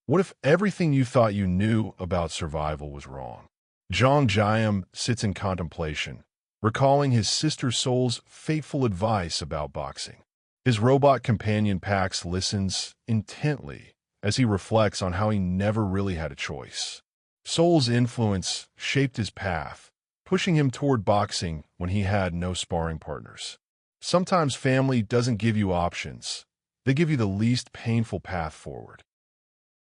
What if everything you thought you knew about survival was wrong? Jeong-gyeom sits in contemplation, recalling his sister Soul's fateful advice about boxing. His robot companion Pax listens intently as he reflects on how he never really had a choice. Soul's influence shaped his path, pushing him toward boxing when he had no sparring partners. Sometimes family doesn't give you options. They give you the least painful path forward.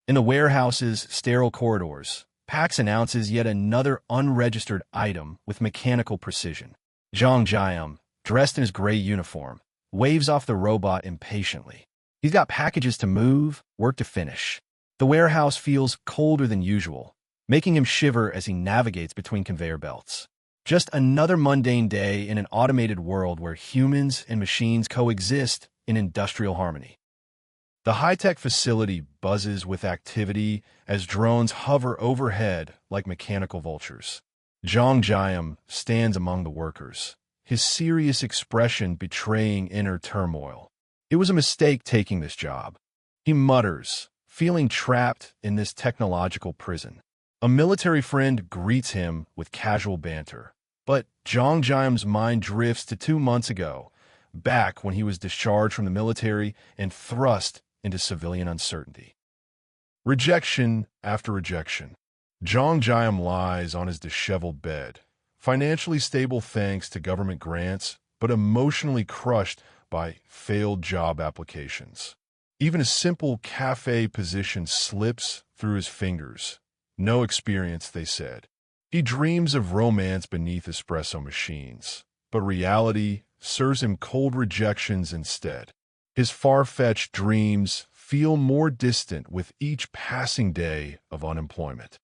In the warehouse's sterile corridors, Pax announces yet another unregistered item with mechanical precision. Jeong-gyeom, dressed in his gray uniform, waves off the robot impatiently. He's got packages to move, work to finish. The warehouse feels colder than usual, making him shiver as he navigates between conveyor belts. Just another mundane day in an automated world where humans and machines coexist in industrial harmony. The high-tech facility buzzes with activity as drones hover overhead like mechanical vultures. Jeong-gyeom stands among the workers, his serious expression betraying inner turmoil. It was a mistake taking this job, he mutters, feeling trapped in this technological prison. A military friend greets him with casual banter, but Jeong-gyeom's mind drifts to 2 months ago, back when he was discharged from the military and thrust into civilian uncertainty. Rejection after rejection. Jeong-gyeom lies on his disheveled bed, financially stable thanks to government grants, but emotionally crushed by failed job applications. Even a simple cafe position slips through his fingers. No experience, they said. He dreams of romance beneath espresso machines, but reality serves him cold rejections instead. His far-fetched dreams feel more distant with each passing day of unemployment.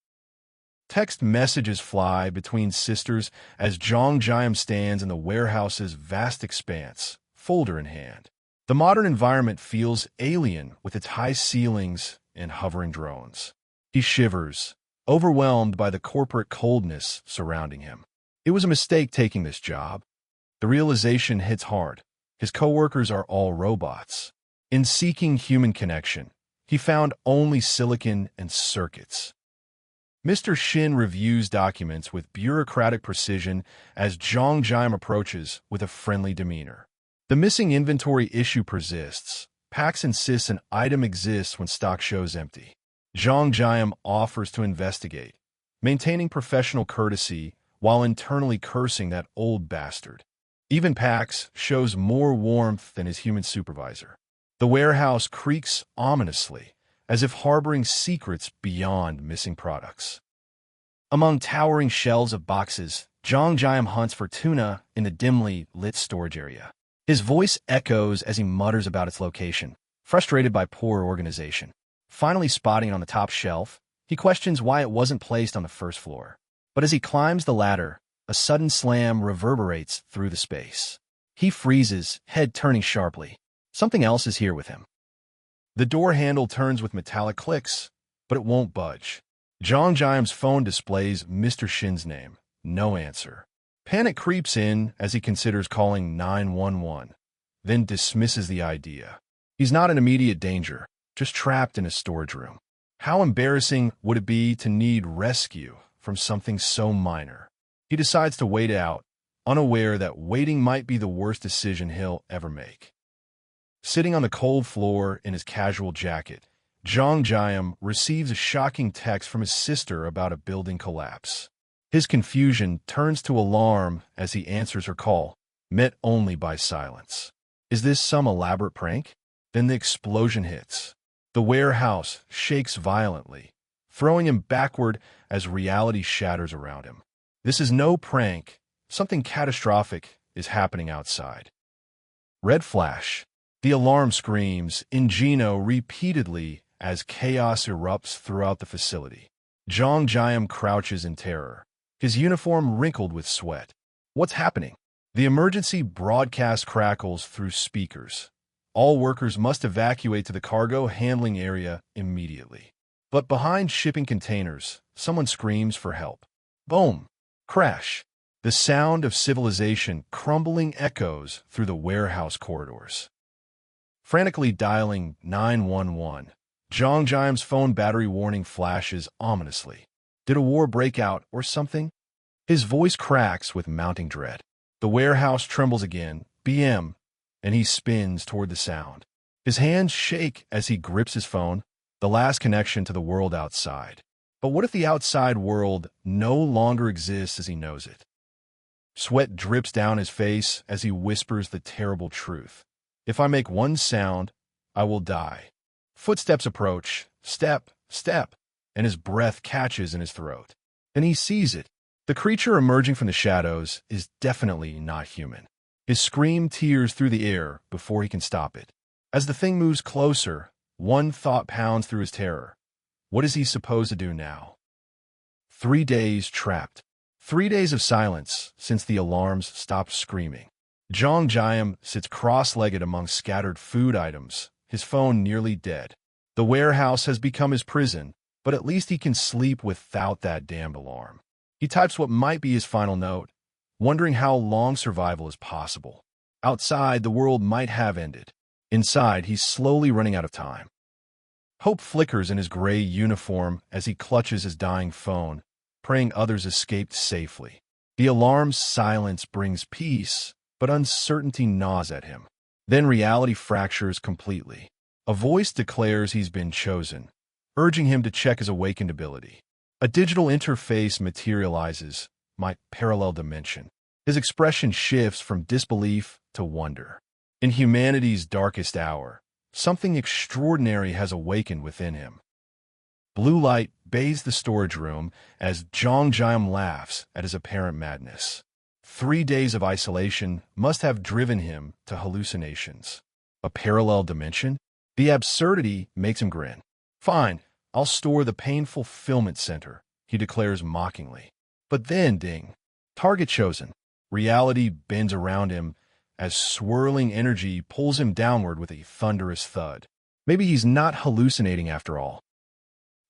Text messages fly between sisters as Jeong-gyeom stands in the warehouse's vast expanse, folder in hand. The modern environment feels alien with its high ceilings and hovering drones. He shivers, overwhelmed by the corporate coldness surrounding him. It was a mistake taking this job. The realization hits hard. His coworkers are all robots. In seeking human connection, he found only silicon and circuits. Mr. Shin reviews documents with bureaucratic precision as Jeong-gyeom approaches with a friendly demeanor. The missing inventory issue persists. Pax insists an item exists when stock shows empty. Jeong-gyeom offers to investigate, maintaining professional courtesy while internally cursing that old bastard. Even Pax shows more warmth than his human supervisor. The warehouse creaks ominously, as if harboring secrets beyond missing products. Among towering shelves of boxes, Jeong-gyeom hunts for tuna in the dimly lit storage area. His voice echoes as he mutters about its location, frustrated by poor organization. Finally spotting it on the top shelf, he questions why it wasn't placed on the first floor. But as he climbs the ladder, a sudden slam reverberates through the space. He freezes, head turning sharply. Something else is here with him. The door handle turns with metallic clicks, but it won't budge. Jeong-gyeom's phone displays Mr. Shin's name. No answer. Panic creeps in as he considers calling 911, then dismisses the idea. He's not in immediate danger, just trapped in a storage room. How embarrassing would it be to need rescue from something so minor? He decides to wait it out, unaware that waiting might be the worst decision he'll ever make. Sitting on the cold floor in his casual jacket, Jeong-gyeom receives a shocking text from his sister about a building collapse. His confusion turns to alarm as he answers her call, met only by silence. Is this some elaborate prank? Then the explosion hits. The warehouse shakes violently, throwing him backward as reality shatters around him. This is no prank. Something catastrophic is happening outside. Red flash. The alarm screams in Geno repeatedly as chaos erupts throughout the facility. Jeong-gyeom crouches in terror, his uniform wrinkled with sweat. What's happening? The emergency broadcast crackles through speakers. All workers must evacuate to the cargo handling area immediately. But behind shipping containers, someone screams for help. Boom! Crash! The sound of civilization crumbling echoes through the warehouse corridors. Frantically dialing 911, Jeong-gyeom's phone battery warning flashes ominously. Did a war break out or something? His voice cracks with mounting dread. The warehouse trembles again, BM, and he spins toward the sound. His hands shake as he grips his phone, the last connection to the world outside. But what if the outside world no longer exists as he knows it? Sweat drips down his face as he whispers the terrible truth. If I make one sound, I will die. Footsteps approach, step, step, and his breath catches in his throat. Then he sees it. The creature emerging from the shadows is definitely not human. His scream tears through the air before he can stop it. As the thing moves closer, one thought pounds through his terror. What is he supposed to do now? 3 days trapped. 3 days of silence since the alarms stopped screaming. Jeong-gyeom sits cross-legged among scattered food items, his phone nearly dead. The warehouse has become his prison, but at least he can sleep without that damned alarm. He types what might be his final note, wondering how long survival is possible. Outside, the world might have ended. Inside, he's slowly running out of time. Hope flickers in his gray uniform as he clutches his dying phone, praying others escaped safely. The alarm's silence brings peace, but uncertainty gnaws at him. Then reality fractures completely. A voice declares he's been chosen, urging him to check his awakened ability. A digital interface materializes, my parallel dimension. His expression shifts from disbelief to wonder. In humanity's darkest hour, something extraordinary has awakened within him. Blue light bathes the storage room as Jeong-gyeom laughs at his apparent madness. 3 days of isolation must have driven him to hallucinations. A parallel dimension? The absurdity makes him grin. Fine, I'll store the painful fulfillment center, he declares mockingly. But then, ding. Target chosen. Reality bends around him as swirling energy pulls him downward with a thunderous thud. Maybe he's not hallucinating after all.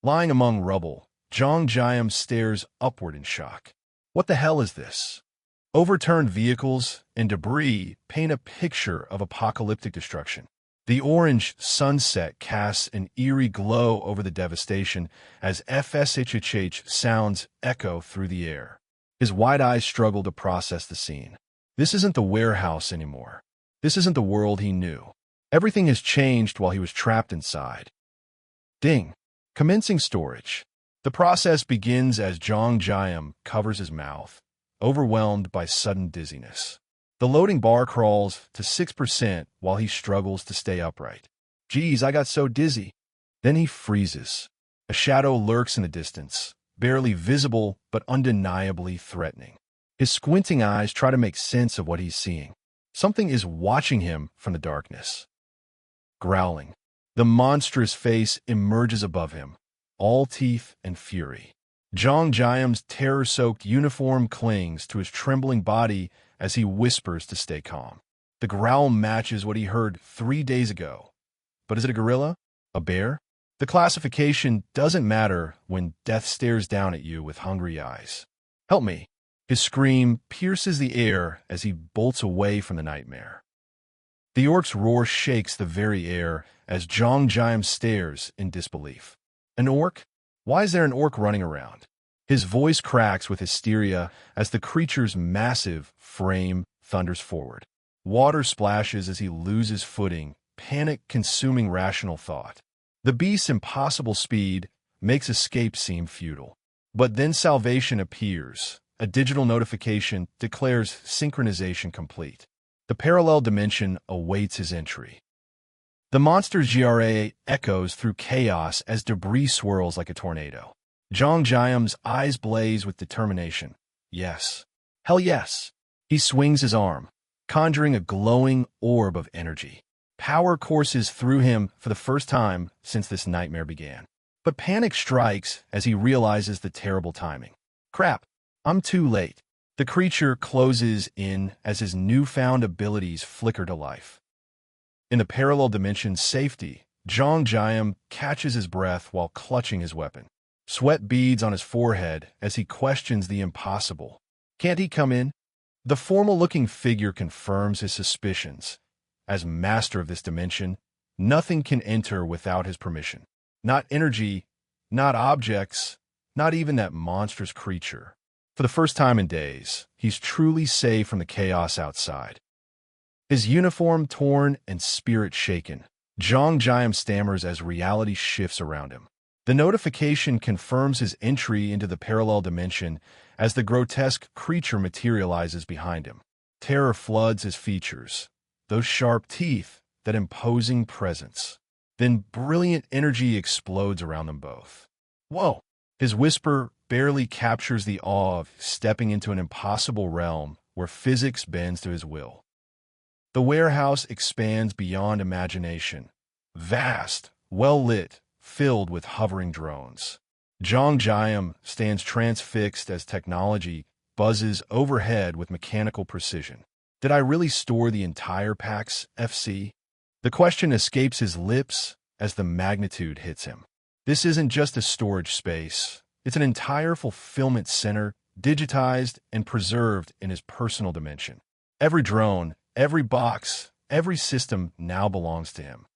Lying among rubble, Jeong-gyeom stares upward in shock. What the hell is this? Overturned vehicles and debris paint a picture of apocalyptic destruction. The orange sunset casts an eerie glow over the devastation as FSHHH sounds echo through the air. His wide eyes struggle to process the scene. This isn't the warehouse anymore. This isn't the world he knew. Everything has changed while he was trapped inside. Ding. Commencing storage. The process begins as Jeong-gyeom covers his mouth, overwhelmed by sudden dizziness. The loading bar crawls to 6% while he struggles to stay upright. Geez, I got so dizzy. Then he freezes. A shadow lurks in the distance, barely visible but undeniably threatening. His squinting eyes try to make sense of what he's seeing. Something is watching him from the darkness. Growling. The monstrous face emerges above him, all teeth and fury. Jeong-gyeom's terror-soaked uniform clings to his trembling body as he whispers to stay calm. The growl matches what he heard 3 days ago. But is it a gorilla? A bear? The classification doesn't matter when death stares down at you with hungry eyes. Help me. His scream pierces the air as he bolts away from the nightmare. The orc's roar shakes the very air as Jeong-gyeom stares in disbelief. An orc? Why is there an orc running around? His voice cracks with hysteria as the creature's massive frame thunders forward. Water splashes as he loses footing, panic consuming rational thought. The beast's impossible speed makes escape seem futile. But then salvation appears. A digital notification declares synchronization complete. The parallel dimension awaits his entry. The monster's GRA echoes through chaos as debris swirls like a tornado. Jeong-gyeom's eyes blaze with determination. Yes. Hell yes. He swings his arm, conjuring a glowing orb of energy. Power courses through him for the first time since this nightmare began. But panic strikes as he realizes the terrible timing. Crap, I'm too late. The creature closes in as his newfound abilities flicker to life. In the parallel dimension's safety, Jeong-gyeom catches his breath while clutching his weapon. Sweat beads on his forehead as he questions the impossible. Can't he come in? The formal-looking figure confirms his suspicions. As master of this dimension, nothing can enter without his permission. Not energy, not objects, not even that monstrous creature. For the first time in days, he's truly safe from the chaos outside. His uniform torn and spirit shaken, Jeong-gyeom stammers as reality shifts around him. The notification confirms his entry into the parallel dimension as the grotesque creature materializes behind him. Terror floods his features, those sharp teeth, that imposing presence. Then brilliant energy explodes around them both. Whoa! His whisper barely captures the awe of stepping into an impossible realm where physics bends to his will. The warehouse expands beyond imagination. Vast, well-lit, filled with hovering drones. Jeong-gyeom stands transfixed as technology buzzes overhead with mechanical precision. Did I really store the entire PAX FC? The question escapes his lips as the magnitude hits him. This isn't just a storage space. It's an entire fulfillment center, digitized and preserved in his personal dimension. Every drone, every box, every system now belongs to him.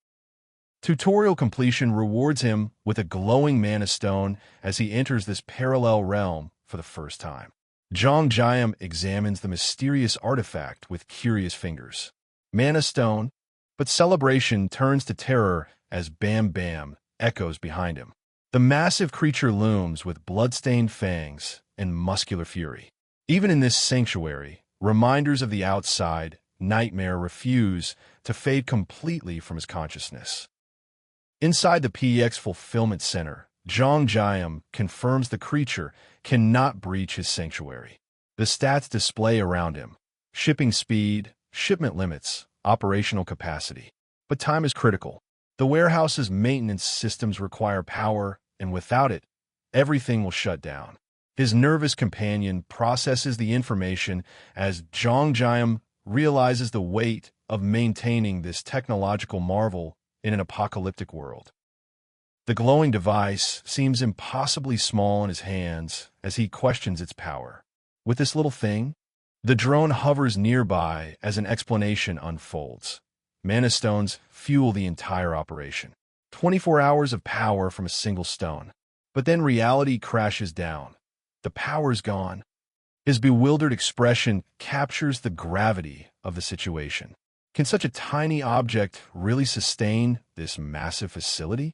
Tutorial completion rewards him with a glowing mana stone as he enters this parallel realm for the first time. Jeong-gyeom examines the mysterious artifact with curious fingers. Mana stone, but celebration turns to terror as Bam Bam echoes behind him. The massive creature looms with blood-stained fangs and muscular fury. Even in this sanctuary, reminders of the outside nightmare refuse to fade completely from his consciousness. Inside the PX Fulfillment Center, Jeong-gyeom confirms the creature cannot breach his sanctuary. The stats display around him: shipping speed, shipment limits, operational capacity. But time is critical. The warehouse's maintenance systems require power, and without it, everything will shut down. His nervous companion processes the information as Jeong-gyeom realizes the weight of maintaining this technological marvel in an apocalyptic world. The glowing device seems impossibly small in his hands as he questions its power. With this little thing, the drone hovers nearby as an explanation unfolds. Mana stones fuel the entire operation. 24 hours of power from a single stone. But then reality crashes down. The power's gone. His bewildered expression captures the gravity of the situation. Can such a tiny object really sustain this massive facility?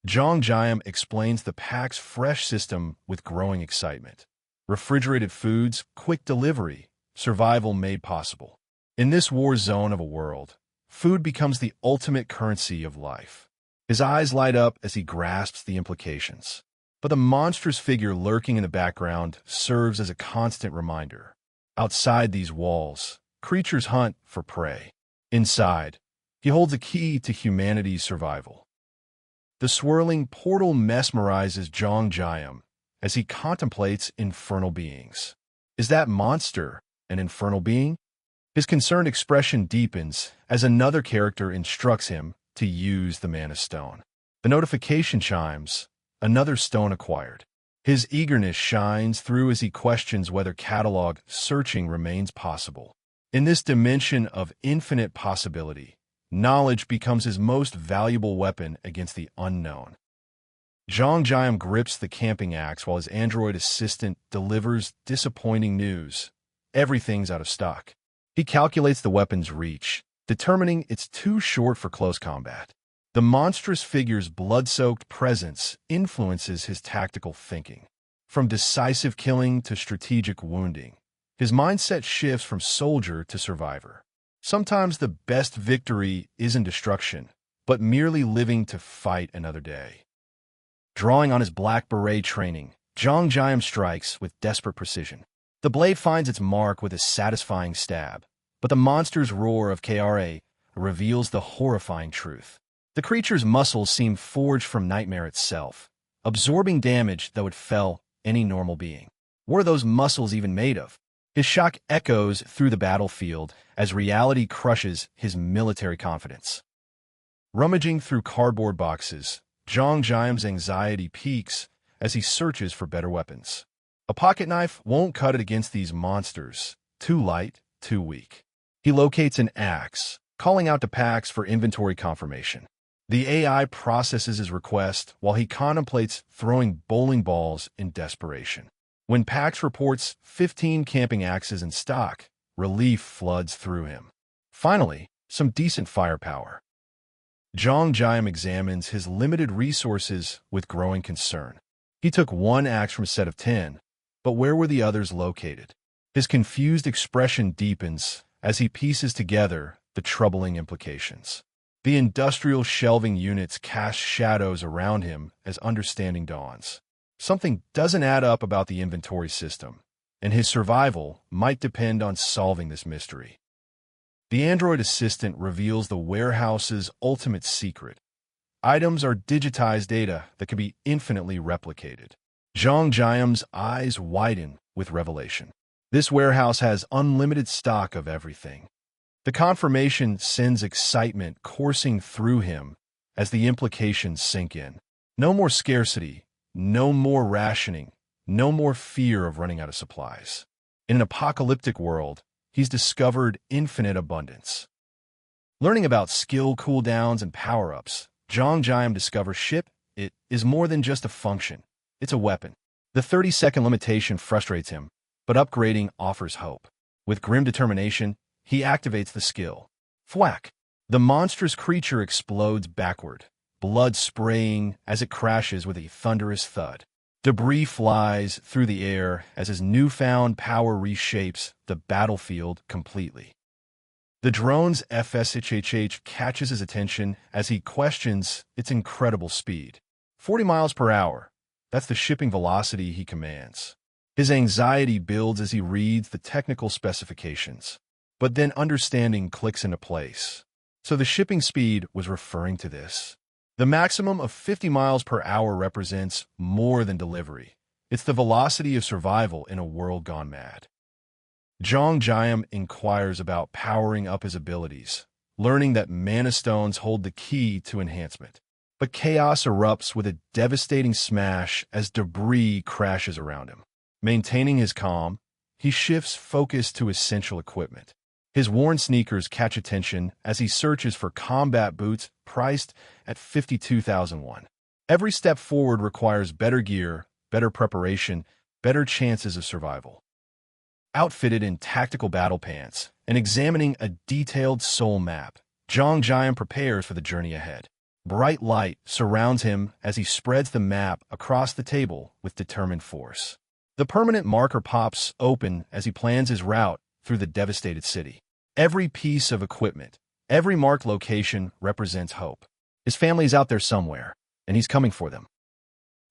Jeong-gyeom explains the PAX Fresh system with growing excitement. Refrigerated foods, quick delivery, survival made possible. In this war zone of a world, food becomes the ultimate currency of life. His eyes light up as he grasps the implications. But the monstrous figure lurking in the background serves as a constant reminder. Outside these walls, creatures hunt for prey. Inside, he holds a key to humanity's survival. The swirling portal mesmerizes Jeong-gyeom as he contemplates infernal beings. Is that monster an infernal being? His concerned expression deepens as another character instructs him to use the Mana Stone. The notification chimes, another stone acquired. His eagerness shines through as he questions whether catalog searching remains possible. In this dimension of infinite possibility, knowledge becomes his most valuable weapon against the unknown. Jeong-gyeom grips the camping axe while his android assistant delivers disappointing news. Everything's out of stock. He calculates the weapon's reach, determining it's too short for close combat. The monstrous figure's blood-soaked presence influences his tactical thinking. From decisive killing to strategic wounding, his mindset shifts from soldier to survivor. Sometimes the best victory isn't destruction, but merely living to fight another day. Drawing on his black beret training, Jeong-gyeom strikes with desperate precision. The blade finds its mark with a satisfying stab, but the monster's roar of KRA reveals the horrifying truth. The creature's muscles seem forged from nightmare itself, absorbing damage though it fell any normal being. What are those muscles even made of? His shock echoes through the battlefield as reality crushes his military confidence. Rummaging through cardboard boxes, Jeong-gyeom's anxiety peaks as he searches for better weapons. A pocket knife won't cut it against these monsters. Too light, too weak. He locates an axe, calling out to PAX for inventory confirmation. The AI processes his request while he contemplates throwing bowling balls in desperation. When Pax reports 15 camping axes in stock, relief floods through him. Finally, some decent firepower. Jeong-gyeom examines his limited resources with growing concern. He took one axe from a set of 10, but where were the others located? His confused expression deepens as he pieces together the troubling implications. The industrial shelving units cast shadows around him as understanding dawns. Something doesn't add up about the inventory system, and his survival might depend on solving this mystery. The android assistant reveals the warehouse's ultimate secret. Items are digitized data that can be infinitely replicated. Jeong-gyeom's eyes widen with revelation. This warehouse has unlimited stock of everything. The confirmation sends excitement coursing through him as the implications sink in. No more scarcity, no more rationing, no more fear of running out of supplies. In an apocalyptic world, he's discovered infinite abundance. Learning about skill cooldowns and power-ups, Jeong-gyeom discovers it is more than just a function. It's a weapon. The 30-second limitation frustrates him, but upgrading offers hope. With grim determination, he activates the skill. Thwack! The monstrous creature explodes backward, blood spraying as it crashes with a thunderous thud. Debris flies through the air as his newfound power reshapes the battlefield completely. The drone's FSHHH catches his attention as he questions its incredible speed. 40 miles per hour. That's the shipping velocity he commands. His anxiety builds as he reads the technical specifications. But then understanding clicks into place. So the shipping speed was referring to this. The maximum of 50 miles per hour represents more than delivery. It's the velocity of survival in a world gone mad. Jeong-gyeom inquires about powering up his abilities, learning that mana stones hold the key to enhancement. But chaos erupts with a devastating smash as debris crashes around him. Maintaining his calm, he shifts focus to essential equipment. His worn sneakers catch attention as he searches for combat boots priced at 52,001. Every step forward requires better gear, better preparation, better chances of survival. Outfitted in tactical battle pants and examining a detailed soul map, Jeong-gyeom prepares for the journey ahead. Bright light surrounds him as he spreads the map across the table with determined force. The permanent marker pops open as he plans his route through the devastated city. Every piece of equipment, every marked location represents hope. His family's out there somewhere, and he's coming for them.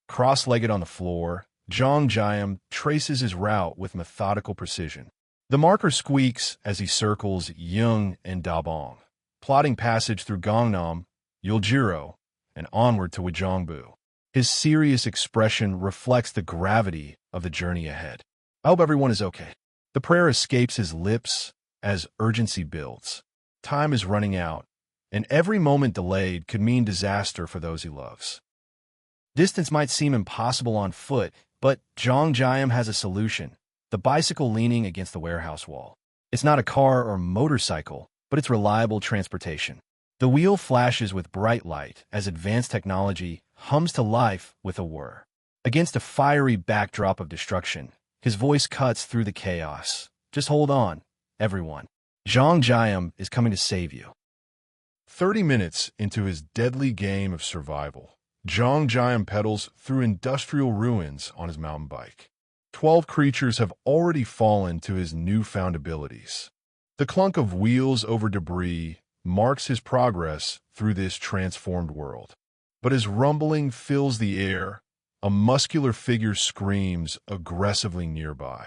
Cross-legged on the floor, Jeong-gyeom traces his route with methodical precision. The marker squeaks as he circles Yeong and Dabong, plotting passage through Gangnam, Yeoljiro, and onward to Wajongbu. His serious expression reflects the gravity of the journey ahead. I hope everyone is okay. The prayer escapes his lips as urgency builds. Time is running out, and every moment delayed could mean disaster for those he loves. Distance might seem impossible on foot, but Jeong-gyeom has a solution. The bicycle leaning against the warehouse wall. It's not a car or motorcycle, but it's reliable transportation. The wheel flashes with bright light as advanced technology hums to life with a whir. Against a fiery backdrop of destruction, his voice cuts through the chaos. Just hold on, everyone. Jeong-gyeom is coming to save you. 30 minutes into his deadly game of survival, Jeong-gyeom pedals through industrial ruins on his mountain bike. 12 creatures have already fallen to his newfound abilities. The clunk of wheels over debris marks his progress through this transformed world. But as rumbling fills the air, a muscular figure screams aggressively nearby.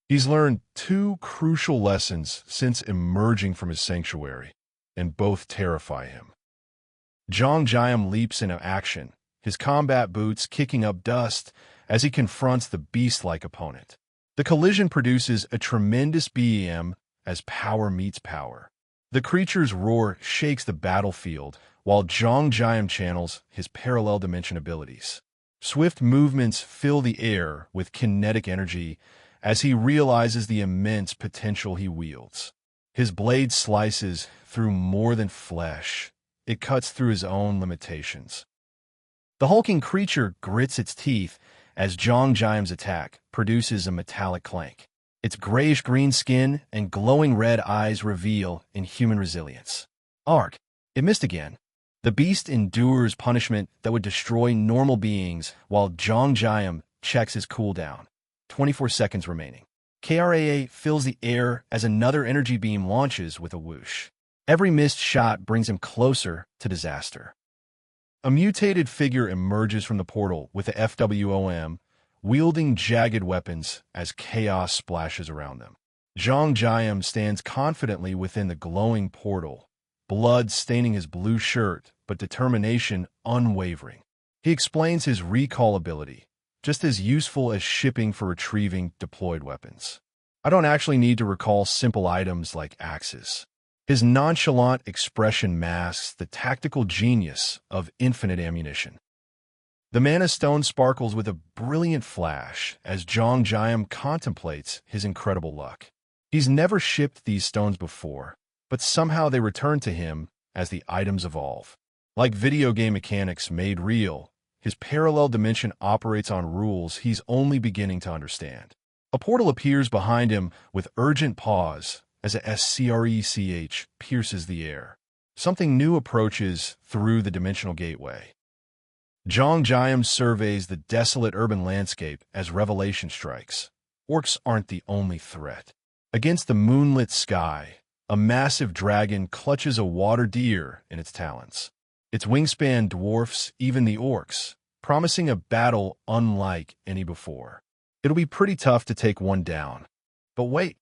He's learned 2 crucial lessons since emerging from his sanctuary, and both terrify him. Jeong-gyeom leaps into action, his combat boots kicking up dust as he confronts the beast-like opponent. The collision produces a tremendous BEM as power meets power. The creature's roar shakes the battlefield, while Jeong-gyeom channels his parallel dimension abilities. Swift movements fill the air with kinetic energy as he realizes the immense potential he wields. His blade slices through more than flesh. it cuts through his own limitations. The hulking creature grits its teeth as Jeong-gyeom's attack produces a metallic clank. Its grayish-green skin and glowing red eyes reveal inhuman resilience. Arg! It missed again. The beast endures punishment that would destroy normal beings while Jeong-gyeom checks his cooldown. 24 seconds remaining. KRAA fills the air as another energy beam launches with a whoosh. Every missed shot brings him closer to disaster. A mutated figure emerges from the portal with a FWOM, wielding jagged weapons as chaos splashes around them. Jeong-gyeom stands confidently within the glowing portal, blood staining his blue shirt, but determination unwavering. He explains his recall ability, just as useful as shipping for retrieving deployed weapons. I don't actually need to recall simple items like axes. His nonchalant expression masks the tactical genius of infinite ammunition. The mana stone sparkles with a brilliant flash as Jeong-gyeom contemplates his incredible luck. He's never shipped these stones before, but somehow they return to him as the items evolve. Like video game mechanics made real, his parallel dimension operates on rules he's only beginning to understand. A portal appears behind him with urgent pause as a SCRECH pierces the air. Something new approaches through the dimensional gateway. Jeong-gyeom surveys the desolate urban landscape as revelation strikes. Orcs aren't the only threat. Against the moonlit sky, a massive dragon clutches a water deer in its talons. Its wingspan dwarfs even the orcs, promising a battle unlike any before. It'll be pretty tough to take one down. But wait,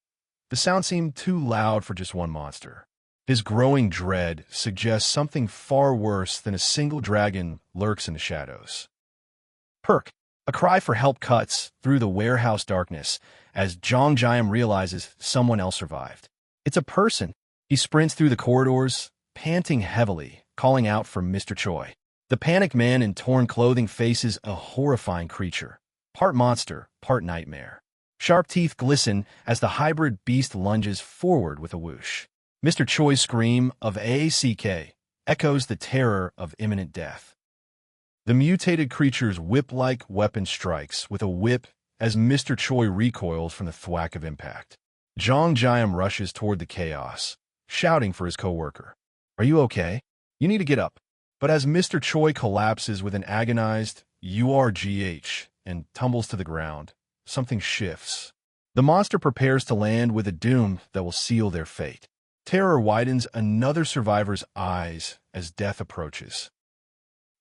the sound seemed too loud for just one monster. His growing dread suggests something far worse than a single dragon lurks in the shadows. Perk! A cry for help cuts through the warehouse darkness as Jeong-gyeom realizes someone else survived. It's a person. He sprints through the corridors, panting heavily, calling out for Mr. Choi. The panicked man in torn clothing faces a horrifying creature, part monster, part nightmare. Sharp teeth glisten as the hybrid beast lunges forward with a whoosh. Mr. Choi's scream of AACK echoes the terror of imminent death. The mutated creature's whip-like weapon strikes with a whip as Mr. Choi recoils from the thwack of impact. Jeong-gyeom rushes toward the chaos, shouting for his coworker. "Are you okay? You need to get up." But as Mr. Choi collapses with an agonized URGH and tumbles to the ground, something shifts. The monster prepares to land with a doom that will seal their fate. Terror widens another survivor's eyes as death approaches.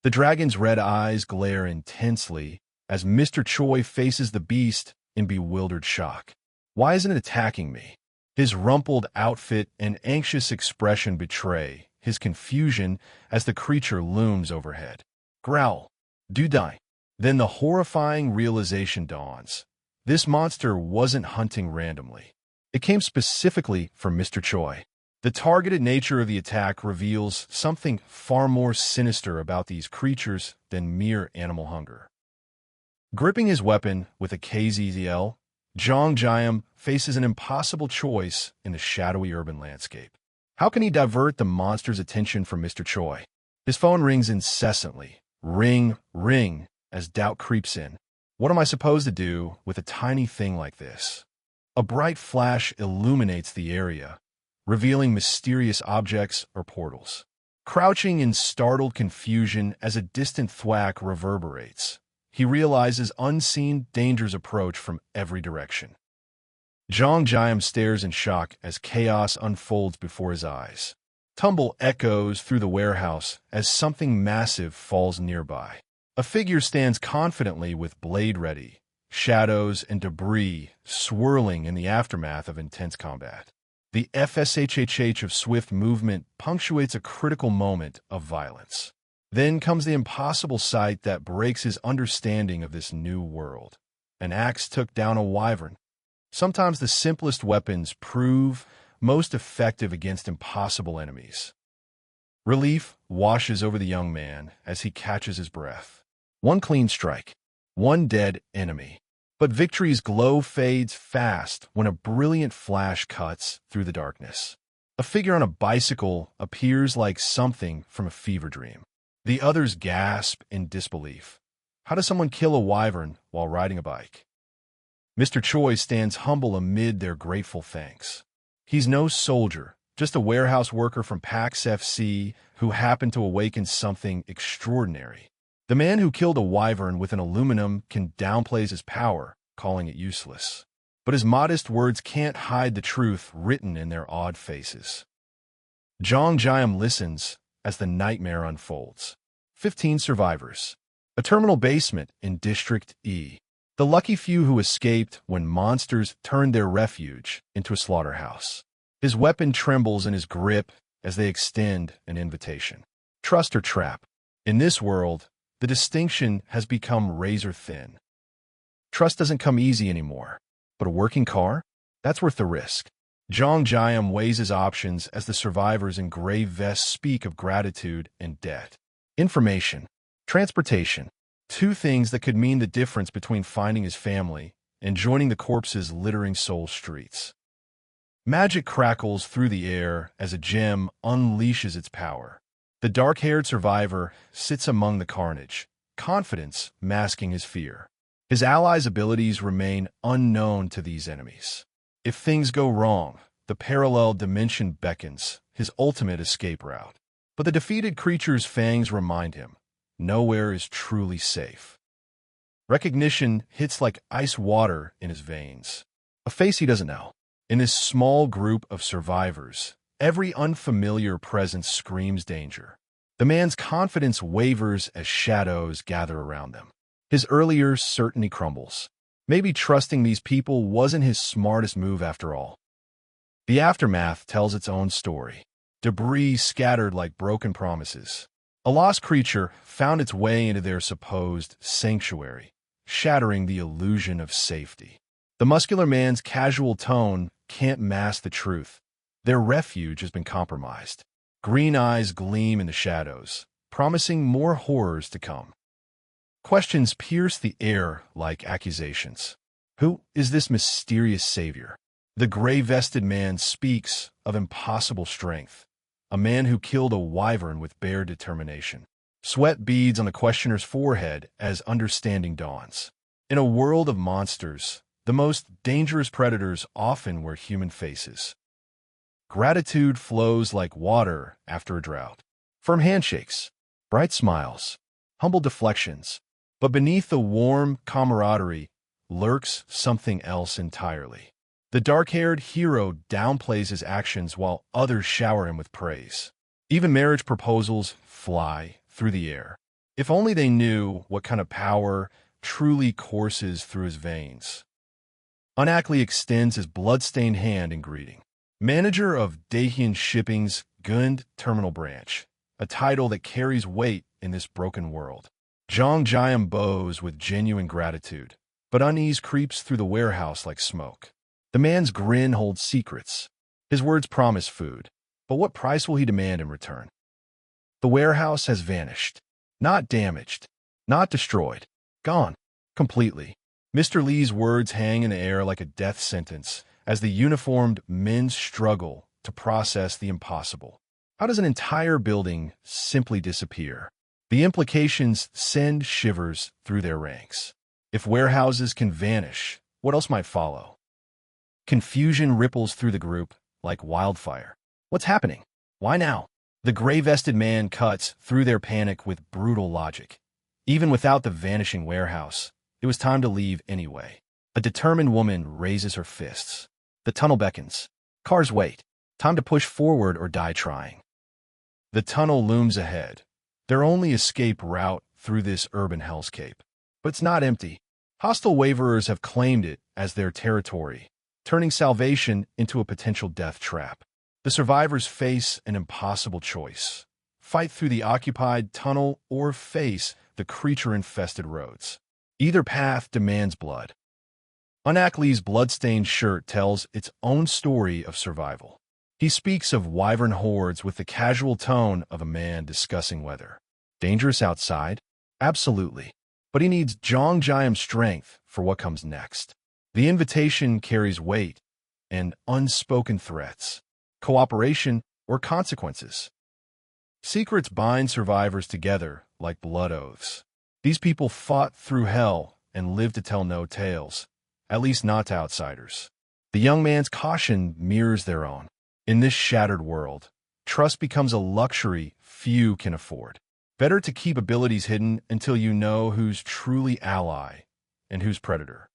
The dragon's red eyes glare intensely as Mr. Choi faces the beast in bewildered shock. Why isn't it attacking me? His rumpled outfit and anxious expression betray his confusion as the creature looms overhead. Growl. Do die. Then the horrifying realization dawns. This monster wasn't hunting randomly. It came specifically for Mr. Choi. The targeted nature of the attack reveals something far more sinister about these creatures than mere animal hunger. Gripping his weapon with a KZZL, Jeong-gyeom faces an impossible choice in the shadowy urban landscape. How can he divert the monster's attention from Mr. Choi? His phone rings incessantly. Ring, ring, as doubt creeps in. What am I supposed to do with a tiny thing like this? A bright flash illuminates the area, revealing mysterious objects or portals. Crouching in startled confusion as a distant thwack reverberates, he realizes unseen dangers approach from every direction. Jeong-gyeom stares in shock as chaos unfolds before his eyes. Tumble echoes through the warehouse as something massive falls nearby. A figure stands confidently with blade ready, shadows and debris swirling in the aftermath of intense combat. The FSHHH of swift movement punctuates a critical moment of violence. Then comes the impossible sight that breaks his understanding of this new world. An axe took down a wyvern. Sometimes the simplest weapons prove most effective against impossible enemies. Relief washes over the young man as he catches his breath. One clean strike, one dead enemy. But victory's glow fades fast when a brilliant flash cuts through the darkness. A figure on a bicycle appears like something from a fever dream. The others gasp in disbelief. How does someone kill a wyvern while riding a bike? Mr. Choi stands humble amid their grateful thanks. He's no soldier, just a warehouse worker from PAX FC who happened to awaken something extraordinary. The man who killed a wyvern with an aluminum can downplay his power, calling it useless. But his modest words can't hide the truth written in their odd faces. Jeong-gyeom listens as the nightmare unfolds. 15 survivors. A terminal basement in District E. The lucky few who escaped when monsters turned their refuge into a slaughterhouse. His weapon trembles in his grip as they extend an invitation. Trust or trap. In this world, the distinction has become razor thin. Trust doesn't come easy anymore. But a working car? That's worth the risk. Jeong-gyeom weighs his options as the survivors in gray vests speak of gratitude and debt. Information. Transportation. Two things that could mean the difference between finding his family and joining the corpses littering Seoul streets. Magic crackles through the air as a gem unleashes its power. The dark-haired survivor sits among the carnage, confidence masking his fear. His allies' abilities remain unknown to these enemies. If things go wrong, the parallel dimension beckons, his ultimate escape route. But the defeated creature's fangs remind him, nowhere is truly safe. Recognition hits like ice water in his veins. A face he doesn't know. In this small group of survivors, every unfamiliar presence screams danger. The man's confidence wavers as shadows gather around them. His earlier certainty crumbles. Maybe trusting these people wasn't his smartest move after all. The aftermath tells its own story. Debris scattered like broken promises. A lost creature found its way into their supposed sanctuary, shattering the illusion of safety. The muscular man's casual tone can't mask the truth. Their refuge has been compromised. Green eyes gleam in the shadows, promising more horrors to come. Questions pierce the air like accusations. Who is this mysterious savior? The gray-vested man speaks of impossible strength, a man who killed a wyvern with bare determination. Sweat beads on the questioner's forehead as understanding dawns. In a world of monsters, the most dangerous predators often wear human faces. Gratitude flows like water after a drought. Firm handshakes, bright smiles, humble deflections. But beneath the warm camaraderie lurks something else entirely. The dark-haired hero downplays his actions while others shower him with praise. Even marriage proposals fly through the air. If only they knew what kind of power truly courses through his veins. Unackley extends his blood-stained hand in greeting. Manager of Daehyun Shipping's Gund Terminal Branch, a title that carries weight in this broken world. Jeong-gyeom bows with genuine gratitude, but unease creeps through the warehouse like smoke. The man's grin holds secrets. His words promise food, but what price will he demand in return? The warehouse has vanished. Not damaged, not destroyed, gone, completely. Mr. Lee's words hang in the air like a death sentence as the uniformed men struggle to process the impossible. How does an entire building simply disappear? The implications send shivers through their ranks. If warehouses can vanish, what else might follow? Confusion ripples through the group like wildfire. What's happening? Why now? The gray-vested man cuts through their panic with brutal logic. Even without the vanishing warehouse, it was time to leave anyway. A determined woman raises her fists. The tunnel beckons. Cars wait. Time to push forward or die trying. The tunnel looms ahead. Their only escape route through this urban hellscape. But it's not empty. Hostile waverers have claimed it as their territory, turning salvation into a potential death trap. The survivors face an impossible choice. Fight through the occupied tunnel or face the creature-infested roads. Either path demands blood. Unackley's blood-stained shirt tells its own story of survival. He speaks of wyvern hordes with the casual tone of a man discussing weather. Dangerous outside? Absolutely. But he needs Jeong-gyeom's strength for what comes next. The invitation carries weight and unspoken threats. cooperation, or consequences. Secrets bind survivors together like blood oaths. These people fought through hell and lived to tell no tales, at least not to outsiders. The young man's caution mirrors their own. In this shattered world, trust becomes a luxury few can afford. Better to keep abilities hidden until you know who's truly ally and who's predator.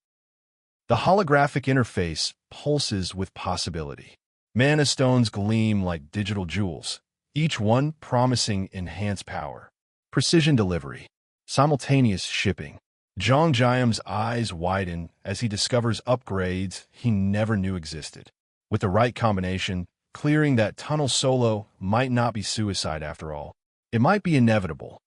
The holographic interface pulses with possibility. Mana stones gleam like digital jewels, each one promising enhanced power, precision delivery, simultaneous shipping. Jeong-gyeom's eyes widen as he discovers upgrades he never knew existed. With the right combination, clearing that tunnel solo might not be suicide after all. It might be inevitable.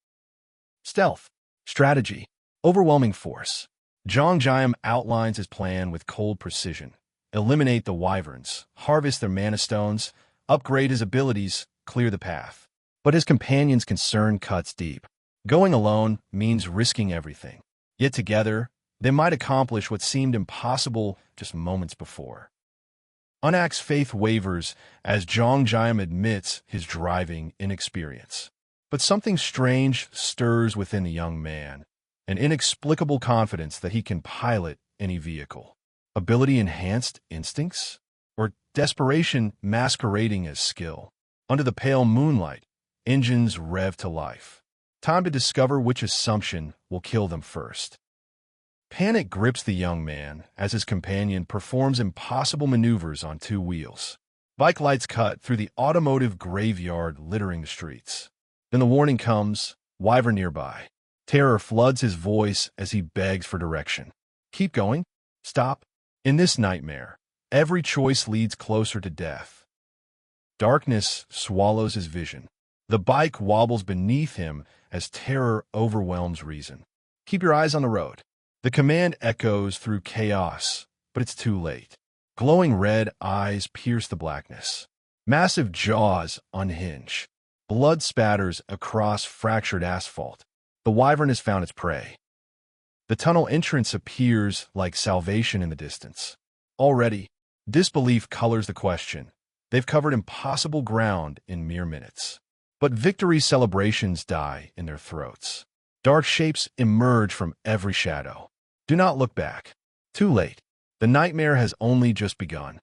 Stealth, strategy, overwhelming force. Jeong-gyeom outlines his plan with cold precision. Eliminate the wyverns, harvest their mana stones, upgrade his abilities, clear the path. But his companion's concern cuts deep. Going alone means risking everything. Yet together, they might accomplish what seemed impossible just moments before. Unak's faith wavers as Jeong-gyeom admits his driving inexperience. But something strange stirs within the young man, an inexplicable confidence that he can pilot any vehicle. Ability-enhanced instincts? Or desperation masquerading as skill? Under the pale moonlight, engines rev to life. Time to discover which assumption will kill them first. Panic grips the young man as his companion performs impossible maneuvers on two wheels. Bike lights cut through the automotive graveyard littering the streets. Then the warning comes, wyvern nearby. Terror floods his voice as he begs for direction. Keep going. Stop. In this nightmare, every choice leads closer to death. Darkness swallows his vision. The bike wobbles beneath him as terror overwhelms reason. Keep your eyes on the road. The command echoes through chaos, but it's too late. Glowing red eyes pierce the blackness. Massive jaws unhinge. Blood spatters across fractured asphalt. The wyvern has found its prey. The tunnel entrance appears like salvation in the distance. Already, disbelief colors the question. They've covered impossible ground in mere minutes. But victory celebrations die in their throats. Dark shapes emerge from every shadow. Do not look back. Too late. The nightmare has only just begun.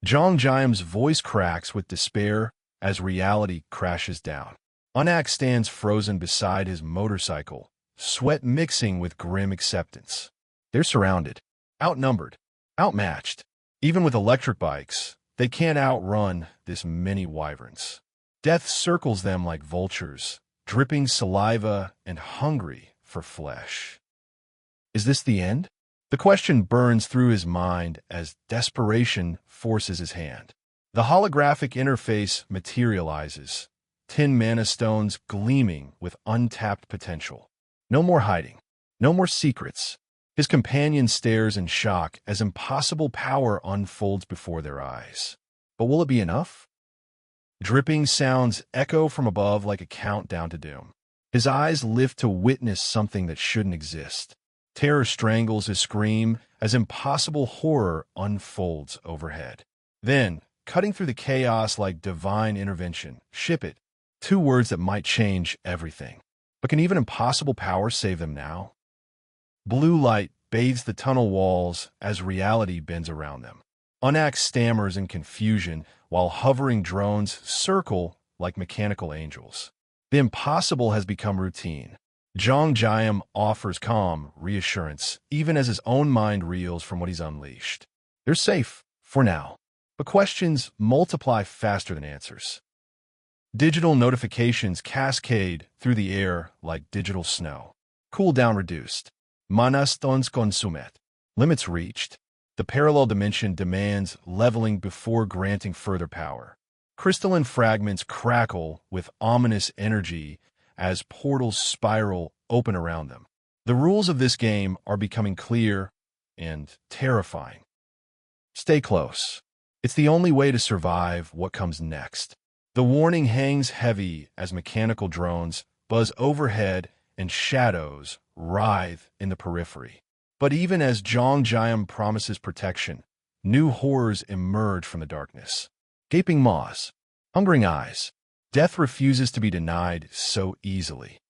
Jeong-gyeom's voice cracks with despair as reality crashes down. Unak stands frozen beside his motorcycle, sweat mixing with grim acceptance. They're surrounded, outnumbered, outmatched. Even with electric bikes, they can't outrun this many wyverns. Death circles them like vultures, dripping saliva and hungry for flesh. Is this the end? The question burns through his mind as desperation forces his hand. The holographic interface materializes, 10 mana stones gleaming with untapped potential. No more hiding, no more secrets. His companion stares in shock as impossible power unfolds before their eyes. But will it be enough? Dripping sounds echo from above like a countdown to doom. His eyes lift to witness something that shouldn't exist. Terror strangles his scream as impossible horror unfolds overhead. Then, cutting through the chaos like divine intervention, ship it. 2 words that might change everything. But can even impossible power save them now? Blue light bathes the tunnel walls as reality bends around them. Unak stammers in confusion while hovering drones circle like mechanical angels. The impossible has become routine. Jeong-gyeom offers calm reassurance, even as his own mind reels from what he's unleashed. They're safe, for now. But questions multiply faster than answers. Digital notifications cascade through the air like digital snow. Cooldown reduced. Mana stones consumet. Limits reached. The parallel dimension demands leveling before granting further power. Crystalline fragments crackle with ominous energy as portals spiral open around them. The rules of this game are becoming clear and terrifying. Stay close. It's the only way to survive what comes next. The warning hangs heavy as mechanical drones buzz overhead and shadows writhe in the periphery. But even as Jeong-gyeom promises protection, new horrors emerge from the darkness. Gaping maws, hungering eyes. Death refuses to be denied so easily.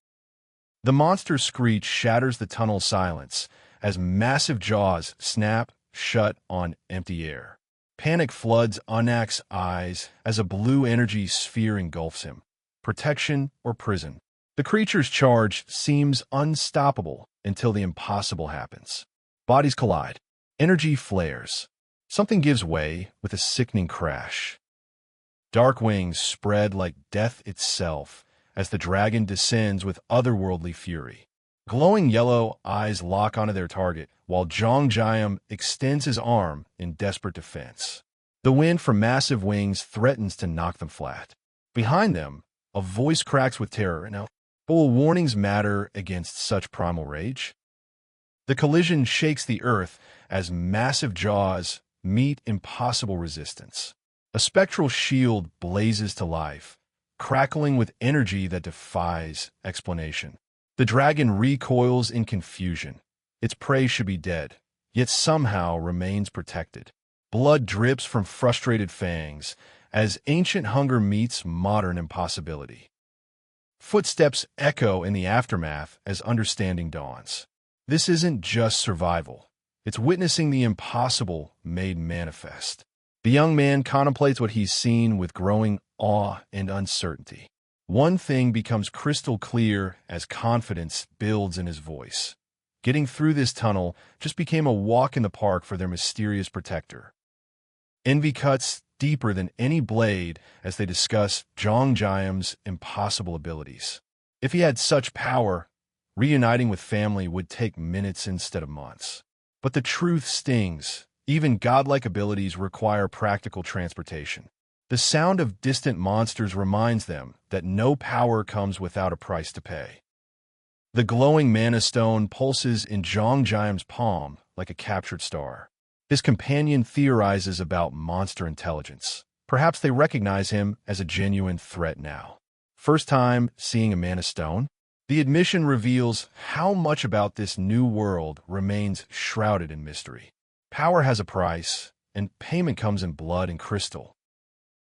The monster's screech shatters the tunnel's silence as massive jaws snap shut on empty air. Panic floods Unak's eyes as a blue energy sphere engulfs him. Protection or prison. The creature's charge seems unstoppable until the impossible happens. Bodies collide. Energy flares. Something gives way with a sickening crash. Dark wings spread like death itself as the dragon descends with otherworldly fury. Glowing yellow eyes lock onto their target, while Jeong-gyeom extends his arm in desperate defense. The wind from massive wings threatens to knock them flat. Behind them, a voice cracks with terror. Now, will warnings matter against such primal rage? The collision shakes the earth as massive jaws meet impossible resistance. A spectral shield blazes to life, crackling with energy that defies explanation. The dragon recoils in confusion. Its prey should be dead, yet somehow remains protected. Blood drips from frustrated fangs as ancient hunger meets modern impossibility. Footsteps echo in the aftermath as understanding dawns. This isn't just survival. It's witnessing the impossible made manifest. The young man contemplates what he's seen with growing awe and uncertainty. One thing becomes crystal clear as confidence builds in his voice. Getting through this tunnel just became a walk in the park for their mysterious protector. Envy cuts deeper than any blade as they discuss Jeong-gyeom's impossible abilities. If he had such power, reuniting with family would take minutes instead of months. But the truth stings. Even godlike abilities require practical transportation. The sound of distant monsters reminds them that no power comes without a price to pay. The glowing mana stone pulses in Jeong-gyeom's palm like a captured star. His companion theorizes about monster intelligence. Perhaps they recognize him as a genuine threat now. First time seeing a mana stone? The admission reveals how much about this new world remains shrouded in mystery. Power has a price, and payment comes in blood and crystal.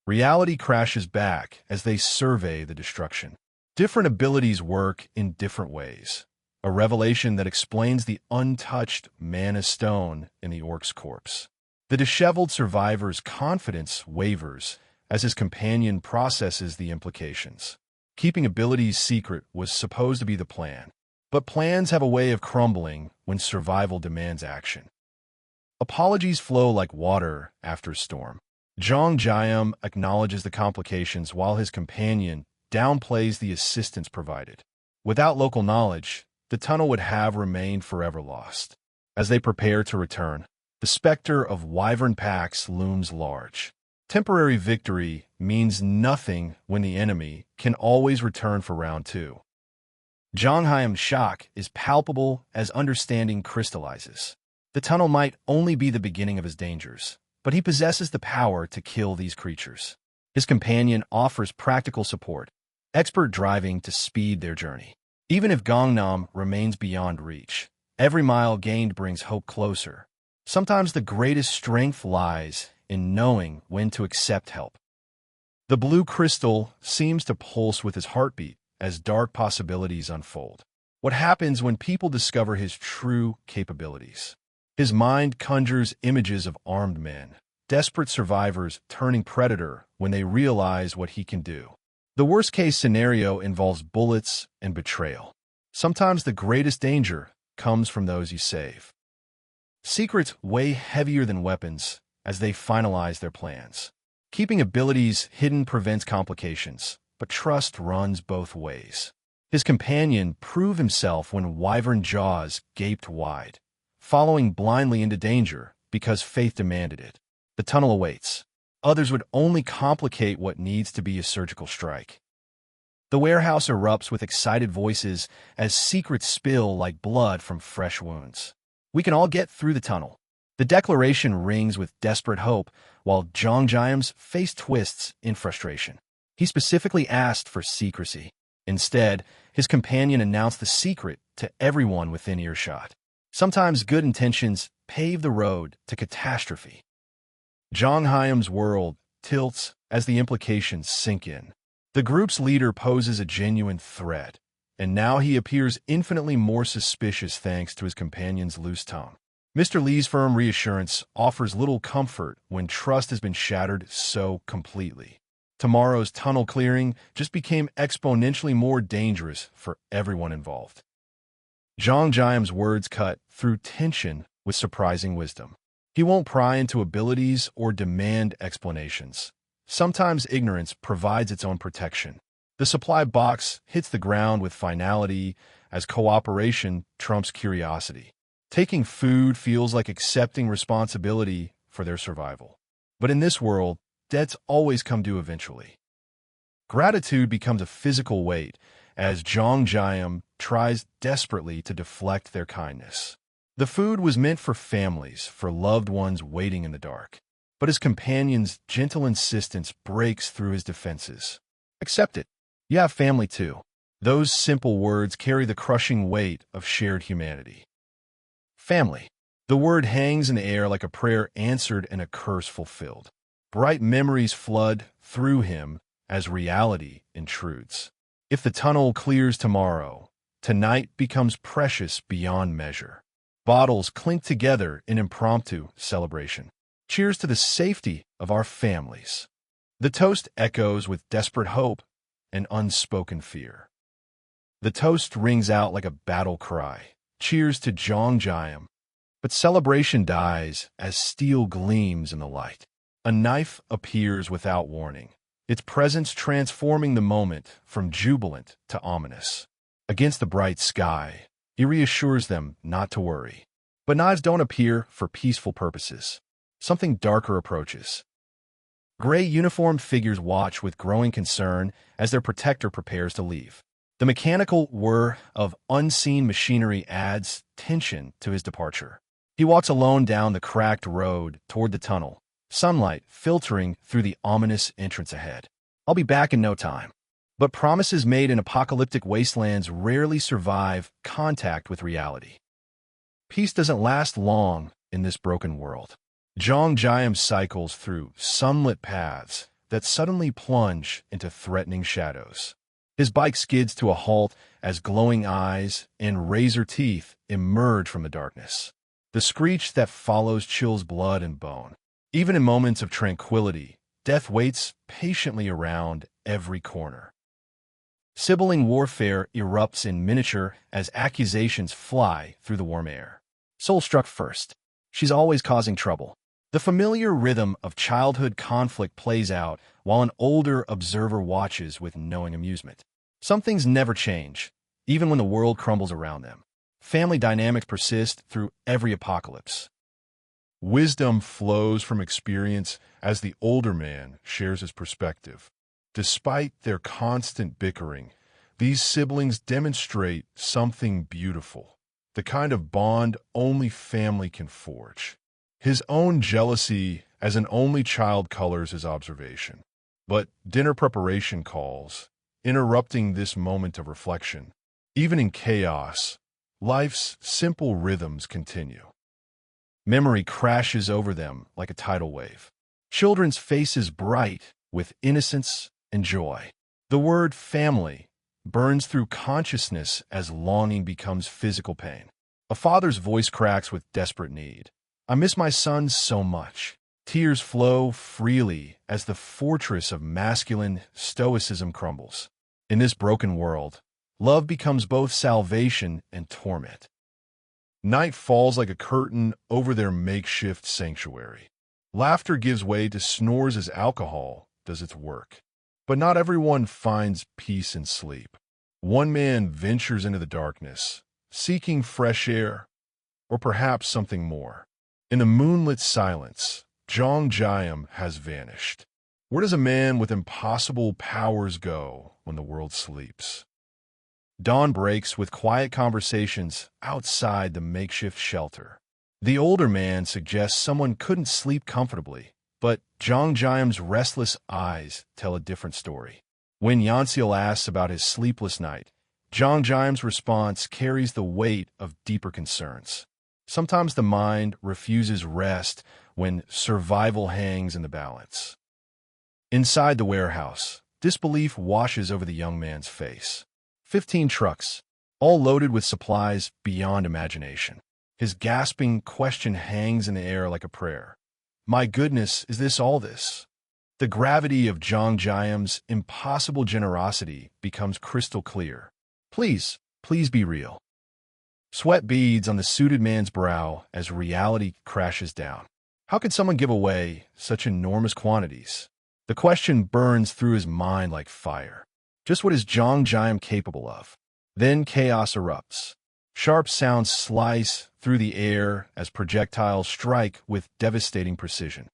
Reality crashes back as they survey the destruction. Different abilities work in different ways. A revelation that explains the untouched mana stone in the orc's corpse. The disheveled survivor's confidence wavers as his companion processes the implications. Keeping abilities secret was supposed to be the plan, but plans have a way of crumbling when survival demands action. Apologies flow like water after a storm. Jeong-gyeom acknowledges the complications while his companion downplays the assistance provided. Without local knowledge, the tunnel would have remained forever lost. As they prepare to return, the specter of wyvern packs looms large. Temporary victory means nothing when the enemy can always return for round two. Jeong-gyeom's shock is palpable as understanding crystallizes. The tunnel might only be the beginning of his dangers, but he possesses the power to kill these creatures. His companion offers practical support, expert driving to speed their journey. Even if Gangnam remains beyond reach, every mile gained brings hope closer. Sometimes the greatest strength lies in knowing when to accept help. The blue crystal seems to pulse with his heartbeat as dark possibilities unfold. What happens when people discover his true capabilities? His mind conjures images of armed men, desperate survivors turning predator when they realize what he can do. The worst-case scenario involves bullets and betrayal. Sometimes the greatest danger comes from those you save. Secrets weigh heavier than weapons as they finalize their plans. Keeping abilities hidden prevents complications, but trust runs both ways. His companion proved himself when wyvern jaws gaped wide, following blindly into danger because faith demanded it. The tunnel awaits. Others would only complicate what needs to be a surgical strike. The warehouse erupts with excited voices as secrets spill like blood from fresh wounds. We can all get through the tunnel. The declaration rings with desperate hope, while Jeong-gyeom's face twists in frustration. He specifically asked for secrecy. Instead, his companion announced the secret to everyone within earshot. Sometimes good intentions pave the road to catastrophe. Jeong-gyeom's world tilts as the implications sink in. The group's leader poses a genuine threat, and now he appears infinitely more suspicious thanks to his companion's loose tongue. Mr. Lee's firm reassurance offers little comfort when trust has been shattered so completely. Tomorrow's tunnel clearing just became exponentially more dangerous for everyone involved. Jeong-gyeom's words cut through tension with surprising wisdom. He won't pry into abilities or demand explanations. Sometimes ignorance provides its own protection. The supply box hits the ground with finality as cooperation trumps curiosity. Taking food feels like accepting responsibility for their survival. But in this world, debts always come due eventually. Gratitude becomes a physical weight as Jeong-gyeom tries desperately to deflect their kindness. The food was meant for families, for loved ones waiting in the dark. But his companion's gentle insistence breaks through his defenses. Accept it. You have family too. Those simple words carry the crushing weight of shared humanity. Family. The word hangs in the air like a prayer answered and a curse fulfilled. Bright memories flood through him as reality intrudes. If the tunnel clears tomorrow, tonight becomes precious beyond measure. Bottles clink together in impromptu celebration. Cheers to the safety of our families. The toast echoes with desperate hope and unspoken fear. The toast rings out like a battle cry. Cheers to Jeong-gyeom. But celebration dies as steel gleams in the light. A knife appears without warning, its presence transforming the moment from jubilant to ominous. Against the bright sky, he reassures them not to worry. But knives don't appear for peaceful purposes. Something darker approaches. Gray uniformed figures watch with growing concern as their protector prepares to leave. The mechanical whir of unseen machinery adds tension to his departure. He walks alone down the cracked road toward the tunnel, sunlight filtering through the ominous entrance ahead. I'll be back in no time. But promises made in apocalyptic wastelands rarely survive contact with reality. Peace doesn't last long in this broken world. Jeong-gyeom cycles through sunlit paths that suddenly plunge into threatening shadows. His bike skids to a halt as glowing eyes and razor teeth emerge from the darkness. The screech that follows chills blood and bone. Even in moments of tranquility, death waits patiently around every corner. Sibling warfare erupts in miniature as accusations fly through the warm air. Soul struck first. She's always causing trouble. The familiar rhythm of childhood conflict plays out while an older observer watches with knowing amusement. Some things never change, even when the world crumbles around them. Family dynamics persist through every apocalypse. Wisdom flows from experience as the older man shares his perspective. Despite their constant bickering, these siblings demonstrate something beautiful, the kind of bond only family can forge. His own jealousy as an only child colors his observation. But dinner preparation calls, interrupting this moment of reflection. Even in chaos, life's simple rhythms continue. Memory crashes over them like a tidal wave. Children's faces bright with innocence and joy. The word family burns through consciousness as longing becomes physical pain. A father's voice cracks with desperate need. I miss my son so much. Tears flow freely as the fortress of masculine stoicism crumbles. In this broken world, love becomes both salvation and torment. Night falls like a curtain over their makeshift sanctuary. Laughter gives way to snores as alcohol does its work. But not everyone finds peace in sleep. One man ventures into the darkness, seeking fresh air, or perhaps something more. In the moonlit silence, Jeong-gyeom has vanished. Where does a man with impossible powers go when the world sleeps? Dawn breaks with quiet conversations outside the makeshift shelter. The older man suggests someone couldn't sleep comfortably, but Jeong-gyeom's restless eyes tell a different story. When Yeonseol asks about his sleepless night, Jeong-gyeom's response carries the weight of deeper concerns. Sometimes the mind refuses rest when survival hangs in the balance. Inside the warehouse, disbelief washes over the young man's face. 15 trucks, all loaded with supplies beyond imagination. His gasping question hangs in the air like a prayer. My goodness, is this all this? The gravity of Jeong-gyeom's impossible generosity becomes crystal clear. Please, please be real. Sweat beads on the suited man's brow as reality crashes down. How could someone give away such enormous quantities? The question burns through his mind like fire. Just what is Jeong-gyeom capable of? Then chaos erupts. Sharp sounds slice through the air as projectiles strike with devastating precision.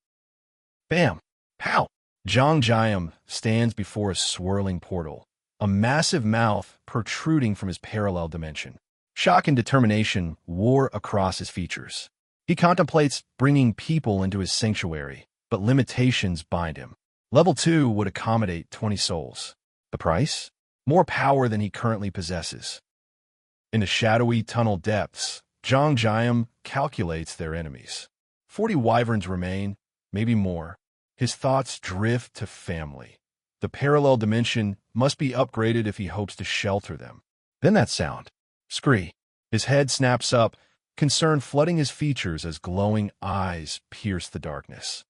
Bam! Pow! Jeong-gyeom stands before a swirling portal, a massive mouth protruding from his parallel dimension. Shock and determination war across his features. He contemplates bringing people into his sanctuary, but limitations bind him. Level 2 would accommodate 20 souls. The price? More power than he currently possesses. In the shadowy tunnel depths, Jeong-gyeom calculates their enemies. 40 wyverns remain, maybe more. His thoughts drift to family. The parallel dimension must be upgraded if he hopes to shelter them. Then that sound. Scree. His head snaps up, concern flooding his features as glowing eyes pierce the darkness.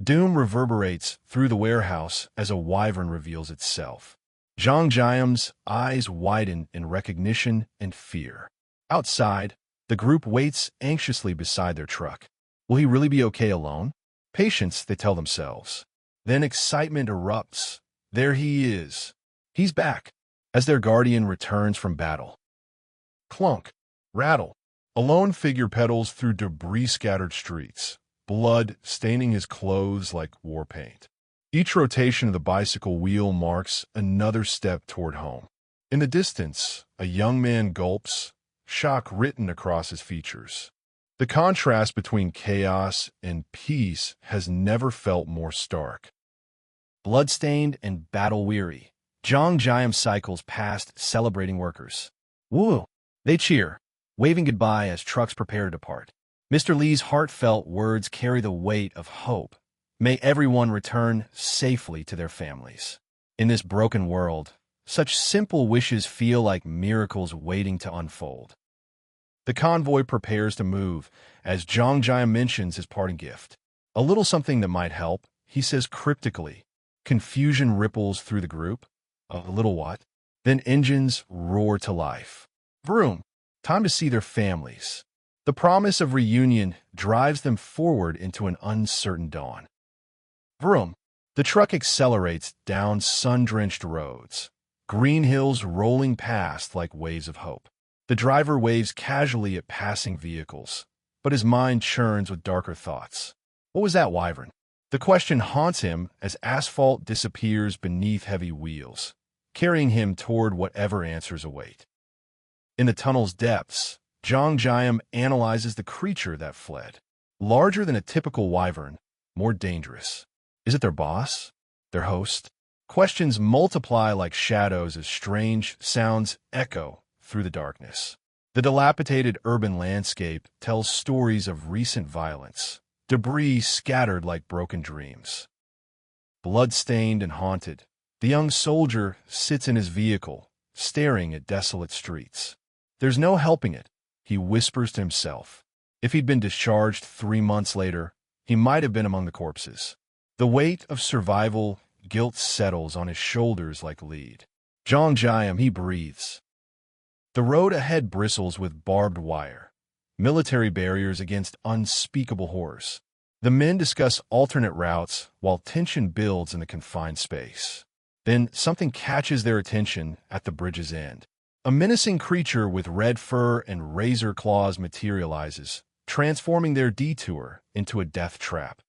Doom reverberates through the warehouse as a wyvern reveals itself. Jeong-gyeom's eyes widen in recognition and fear. Outside, the group waits anxiously beside their truck. Will he really be okay alone? Patience, they tell themselves. Then excitement erupts. There he is. He's back, as their guardian returns from battle. Clunk, rattle. A lone figure pedals through debris-scattered streets, blood staining his clothes like war paint. Each rotation of the bicycle wheel marks another step toward home. In the distance, a young man gulps, shock written across his features. The contrast between chaos and peace has never felt more stark. Bloodstained and battle-weary, Jeong-gyeom cycles past celebrating workers. Woo! They cheer, waving goodbye as trucks prepare to depart. Mr. Lee's heartfelt words carry the weight of hope. May everyone return safely to their families. In this broken world, such simple wishes feel like miracles waiting to unfold. The convoy prepares to move as Jeong-gyeom mentions his parting gift. A little something that might help, he says cryptically. Confusion ripples through the group. A little what? Then engines roar to life. Vroom! Time to see their families. The promise of reunion drives them forward into an uncertain dawn. Vroom! The truck accelerates down sun-drenched roads, green hills rolling past like waves of hope. The driver waves casually at passing vehicles, but his mind churns with darker thoughts. What was that wyvern? The question haunts him as asphalt disappears beneath heavy wheels, carrying him toward whatever answers await. In the tunnel's depths, Jeong-gyeom analyzes the creature that fled. Larger than a typical wyvern, more dangerous. Is it their boss? Their host? Questions multiply like shadows as strange sounds echo through the darkness. The dilapidated urban landscape tells stories of recent violence, debris scattered like broken dreams. Blood-stained and haunted, the young soldier sits in his vehicle, staring at desolate streets. There's no helping it, he whispers to himself. If he'd been discharged 3 months later, he might have been among the corpses. The weight of survival guilt settles on his shoulders like lead. Jeong-gyeom, he breathes. The road ahead bristles with barbed wire, military barriers against unspeakable horrors. The men discuss alternate routes while tension builds in the confined space. Then something catches their attention at the bridge's end. A menacing creature with red fur and razor claws materializes, transforming their detour into a death trap.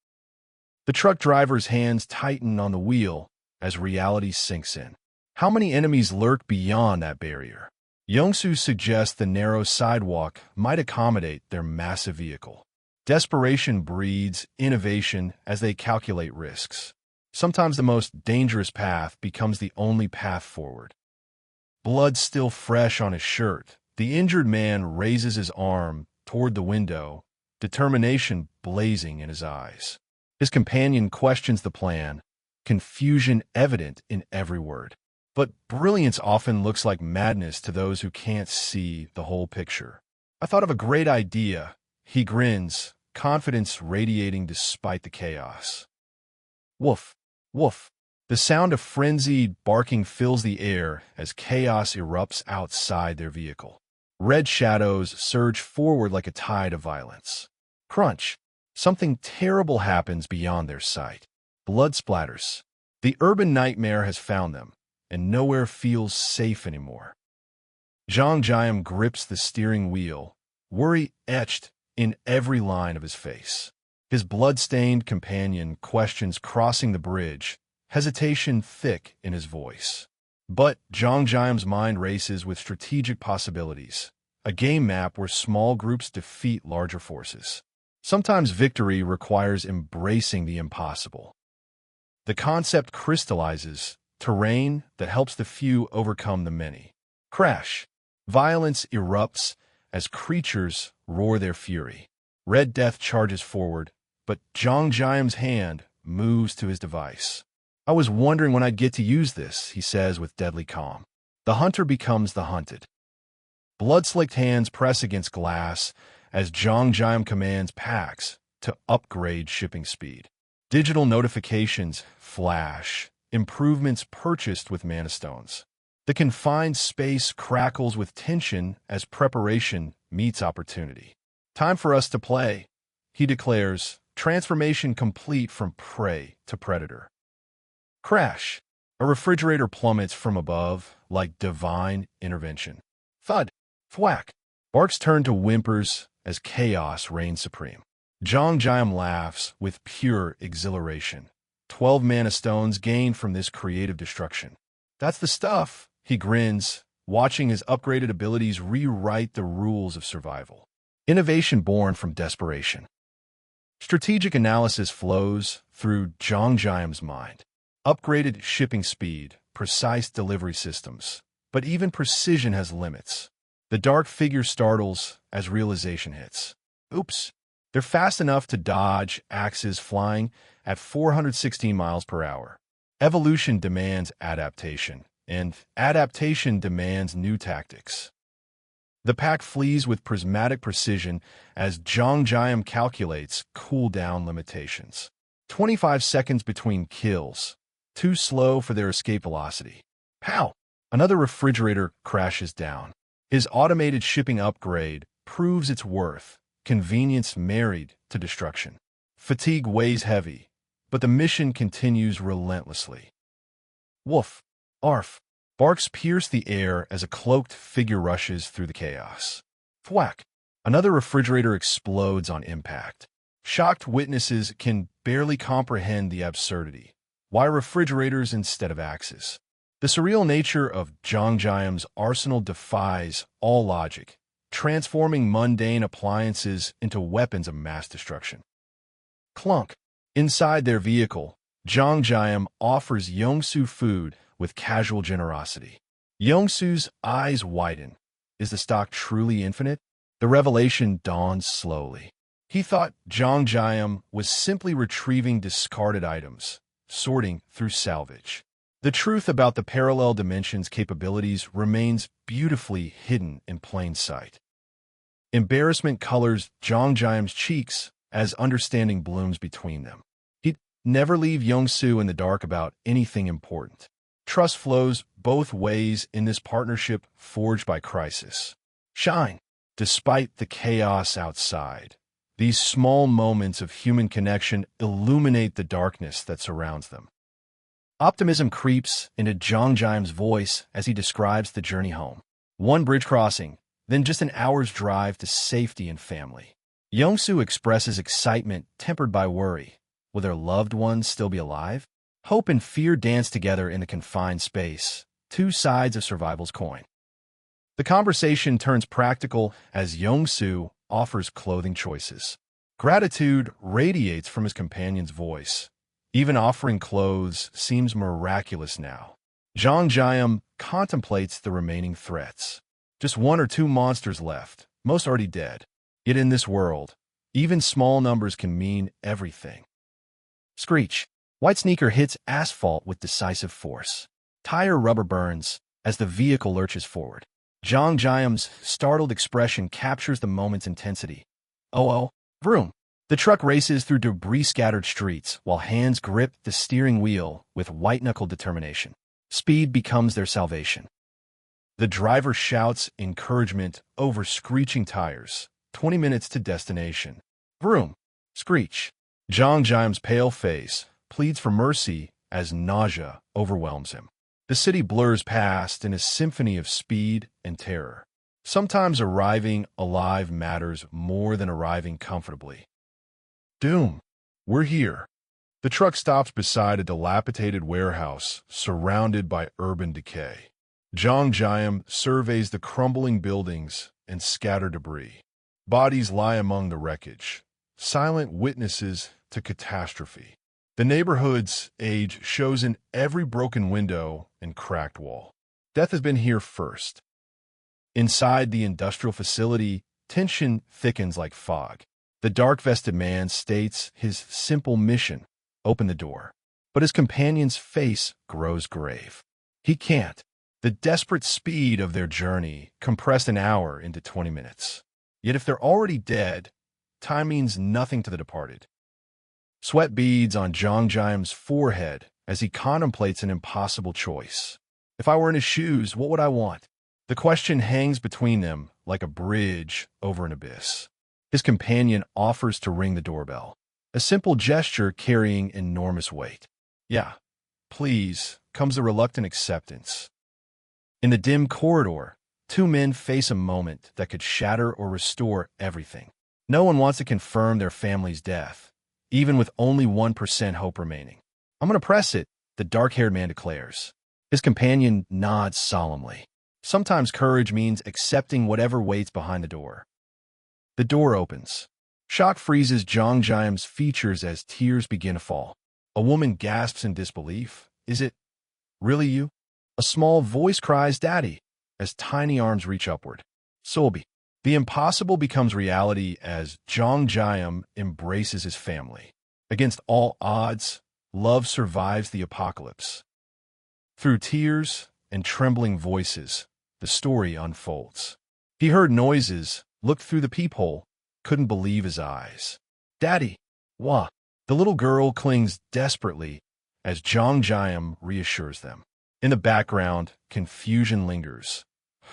The truck driver's hands tighten on the wheel as reality sinks in. How many enemies lurk beyond that barrier? Yongsoo suggests the narrow sidewalk might accommodate their massive vehicle. Desperation breeds innovation as they calculate risks. Sometimes the most dangerous path becomes the only path forward. Blood still fresh on his shirt, the injured man raises his arm toward the window, determination blazing in his eyes. His companion questions the plan, confusion evident in every word. But brilliance often looks like madness to those who can't see the whole picture. I thought of a great idea. He grins, confidence radiating despite the chaos. Woof, woof. The sound of frenzied barking fills the air as chaos erupts outside their vehicle. Red shadows surge forward like a tide of violence. Crunch. Something terrible happens beyond their sight. Blood splatters. The urban nightmare has found them, and nowhere feels safe anymore. Jeong-gyeom grips the steering wheel, worry etched in every line of his face. His blood-stained companion questions crossing the bridge, hesitation thick in his voice. But Jeong-gyeom's mind races with strategic possibilities, a game map where small groups defeat larger forces. Sometimes victory requires embracing the impossible. The concept crystallizes, terrain that helps the few overcome the many. Crash. Violence erupts as creatures roar their fury. Red Death charges forward, but Jeong-gyeom's hand moves to his device. I was wondering when I'd get to use this, he says with deadly calm. The hunter becomes the hunted. Blood-slicked hands press against glass as Jeong-gyeom commands Pax to upgrade shipping speed. Digital notifications flash, improvements purchased with mana stones. The confined space crackles with tension as preparation meets opportunity. Time for us to play, he declares, transformation complete from prey to predator. Crash. A refrigerator plummets from above like divine intervention. Thud. Thwack. Barks turn to whimpers as chaos reigns supreme. Jeong-gyeom laughs with pure exhilaration. 12 mana stones gained from this creative destruction. That's the stuff, he grins, watching his upgraded abilities rewrite the rules of survival. Innovation born from desperation. Strategic analysis flows through Jeong-gyeom's mind. Upgraded shipping speed, precise delivery systems. But even precision has limits. The dark figure startles as realization hits. Oops. They're fast enough to dodge axes flying at 416 miles per hour. Evolution demands adaptation, and adaptation demands new tactics. The pack flees with prismatic precision as Jeong-gyeom calculates cooldown limitations. 25 seconds between kills. Too slow for their escape velocity. Pow! Another refrigerator crashes down. His automated shipping upgrade proves its worth, convenience married to destruction. Fatigue weighs heavy, but the mission continues relentlessly. Woof! Arf! Barks pierce the air as a cloaked figure rushes through the chaos. Thwack! Another refrigerator explodes on impact. Shocked witnesses can barely comprehend the absurdity. Why refrigerators instead of axes? The surreal nature of Jeong-gyeom's arsenal defies all logic, transforming mundane appliances into weapons of mass destruction. Clunk. Inside their vehicle, Jeong-gyeom offers Young-soo food with casual generosity. Young-soo's eyes widen. Is the stock truly infinite? The revelation dawns slowly. He thought Jeong-gyeom was simply retrieving discarded items, sorting through salvage. The truth about the parallel dimension's capabilities remains beautifully hidden in plain sight. Embarrassment colors Jeong-gyeom's cheeks as understanding blooms between them. He'd never leave Young-soo in the dark about anything important. Trust flows both ways in this partnership forged by crisis. Shine. Despite the chaos outside, these small moments of human connection illuminate the darkness that surrounds them. Optimism creeps into Jeong-gyeom's voice as he describes the journey home. One bridge crossing, then just an hour's drive to safety and family. Young-soo expresses excitement tempered by worry. Will their loved ones still be alive? Hope and fear dance together in the confined space, two sides of survival's coin. The conversation turns practical as Young-soo offers clothing choices. Gratitude radiates from his companion's voice. Even offering clothes seems miraculous now. Jeong-gyeom contemplates the remaining threats. Just one or two monsters left, most already dead. Yet in this world, even small numbers can mean everything. Screech. White sneaker hits asphalt with decisive force. Tire rubber burns as the vehicle lurches forward. Jeong-gyeom's startled expression captures the moment's intensity. Oh, vroom. The truck races through debris-scattered streets while hands grip the steering wheel with white-knuckle determination. Speed becomes their salvation. The driver shouts encouragement over screeching tires. 20 minutes to destination. Vroom. Screech. Jeong-gyeom's pale face pleads for mercy as nausea overwhelms him. The city blurs past in a symphony of speed and terror. Sometimes arriving alive matters more than arriving comfortably. Doom. We're here. The truck stops beside a dilapidated warehouse surrounded by urban decay. Jeong-gyeom surveys the crumbling buildings and scattered debris. Bodies lie among the wreckage, silent witnesses to catastrophe. The neighborhood's age shows in every broken window and cracked wall. Death has been here first. Inside the industrial facility, tension thickens like fog. The dark-vested man states his simple mission: open the door. But his companion's face grows grave. He can't. The desperate speed of their journey compressed an hour into 20 minutes. Yet if they're already dead, time means nothing to the departed. Sweat beads on Jeong-gyeom's forehead as he contemplates an impossible choice. If I were in his shoes, what would I want? The question hangs between them like a bridge over an abyss. His companion offers to ring the doorbell, a simple gesture carrying enormous weight. Yeah, please, comes the reluctant acceptance. In the dim corridor, two men face a moment that could shatter or restore everything. No one wants to confirm their family's death, even with only 1% hope remaining. I'm going to press it, the dark-haired man declares. His companion nods solemnly. Sometimes courage means accepting whatever waits behind the door. The door opens. Shock freezes Jeong-gyeom's features as tears begin to fall. A woman gasps in disbelief. Is it really you? A small voice cries, "Daddy," as tiny arms reach upward. Solbi. The impossible becomes reality as Jeong-gyeom embraces his family. Against all odds, love survives the apocalypse. Through tears and trembling voices, the story unfolds. He heard noises, looked through the peephole, couldn't believe his eyes. "Daddy, wah." The little girl clings desperately as Jeong-gyeom reassures them. In the background, confusion lingers.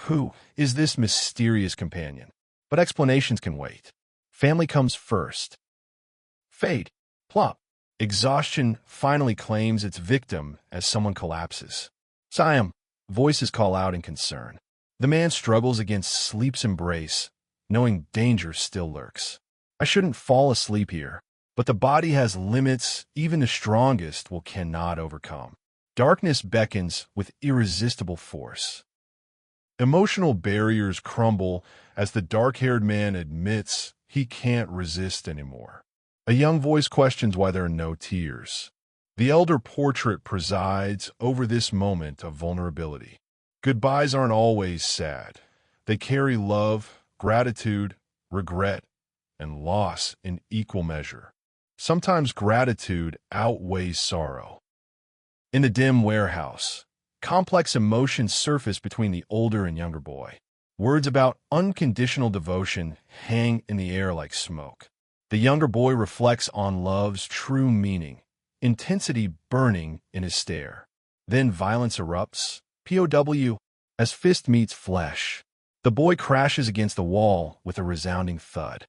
Who is this mysterious companion? But explanations can wait. Family comes first. Fate. Plop. Exhaustion finally claims its victim as someone collapses. "Siam." Voices call out in concern. The man struggles against sleep's embrace, knowing danger still lurks. "I shouldn't fall asleep here." But the body has limits even the strongest cannot overcome. Darkness beckons with irresistible force. Emotional barriers crumble as the dark-haired man admits he can't resist anymore. A young voice questions why there are no tears. The elder portrait presides over this moment of vulnerability. Goodbyes aren't always sad. They carry love, gratitude, regret, and loss in equal measure. Sometimes gratitude outweighs sorrow. In the dim warehouse, complex emotions surface between the older and younger boy. Words about unconditional devotion hang in the air like smoke. The younger boy reflects on love's true meaning, intensity burning in his stare. Then violence erupts, POW, as fist meets flesh. The boy crashes against the wall with a resounding thud.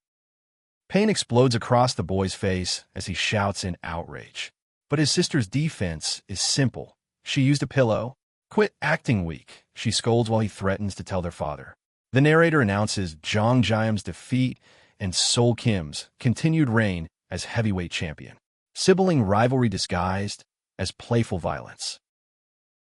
Pain explodes across the boy's face as he shouts in outrage. But his sister's defense is simple. She used a pillow. "Quit acting weak," she scolds while he threatens to tell their father. The narrator announces Jeong-gyeom's defeat and Sol Kim's continued reign as heavyweight champion. Sibling rivalry disguised as playful violence.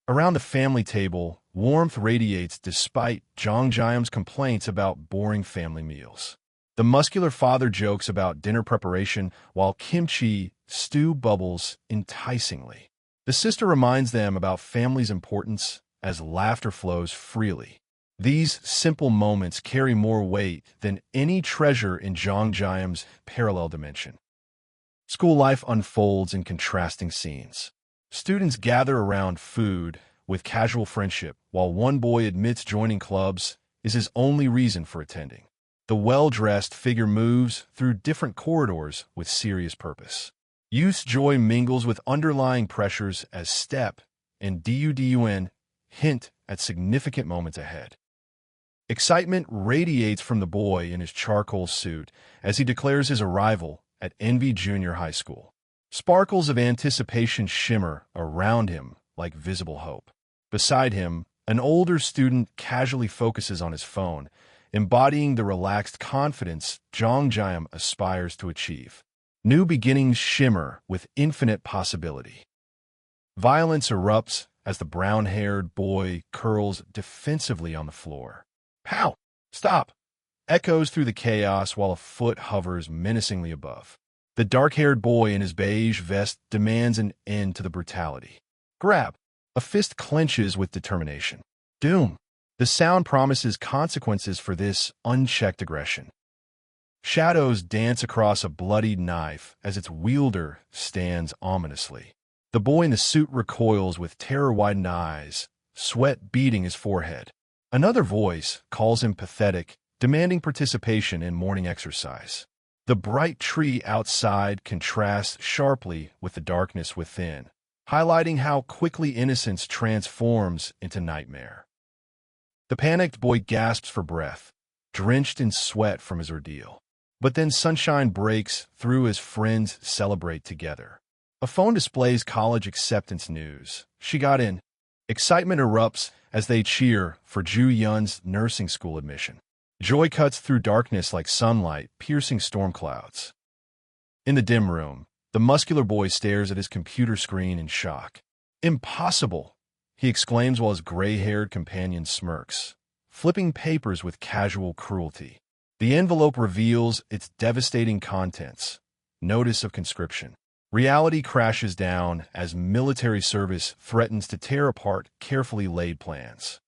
Around the family table, warmth radiates despite Jeong-gyeom's complaints about boring family meals. The muscular father jokes about dinner preparation while kimchi stew bubbles enticingly. The sister reminds them about family's importance as laughter flows freely. These simple moments carry more weight than any treasure in Jeong-gyeom's parallel dimension. School life unfolds in contrasting scenes. Students gather around food with casual friendship, while one boy admits joining clubs is his only reason for attending. The well-dressed figure moves through different corridors with serious purpose. Youth's joy mingles with underlying pressures as step and dun hint at significant moments ahead. Excitement radiates from the boy in his charcoal suit as he declares his arrival at Envy Junior High School. Sparkles of anticipation shimmer around him like visible hope. Beside him, an older student casually focuses on his phone, embodying the relaxed confidence Jeong-gyeom aspires to achieve. New beginnings shimmer with infinite possibility. Violence erupts as the brown-haired boy curls defensively on the floor. "Pow! Stop!" echoes through the chaos while a foot hovers menacingly above. The dark-haired boy in his beige vest demands an end to the brutality. "Grab!" A fist clenches with determination. "Doom!" The sound promises consequences for this unchecked aggression. Shadows dance across a bloodied knife as its wielder stands ominously. The boy in the suit recoils with terror-widened eyes, sweat beading his forehead. Another voice calls him pathetic, demanding participation in morning exercise. The bright tree outside contrasts sharply with the darkness within, highlighting how quickly innocence transforms into nightmare. The panicked boy gasps for breath, drenched in sweat from his ordeal. But then sunshine breaks through as friends celebrate together. A phone displays college acceptance news. She got in. Excitement erupts as they cheer for Ju-Yun's nursing school admission. Joy cuts through darkness like sunlight, piercing storm clouds. In the dim room, the muscular boy stares at his computer screen in shock. "Impossible!" he exclaims while his gray-haired companion smirks, flipping papers with casual cruelty. The envelope reveals its devastating contents. Notice of conscription. Reality crashes down as military service threatens to tear apart carefully laid plans.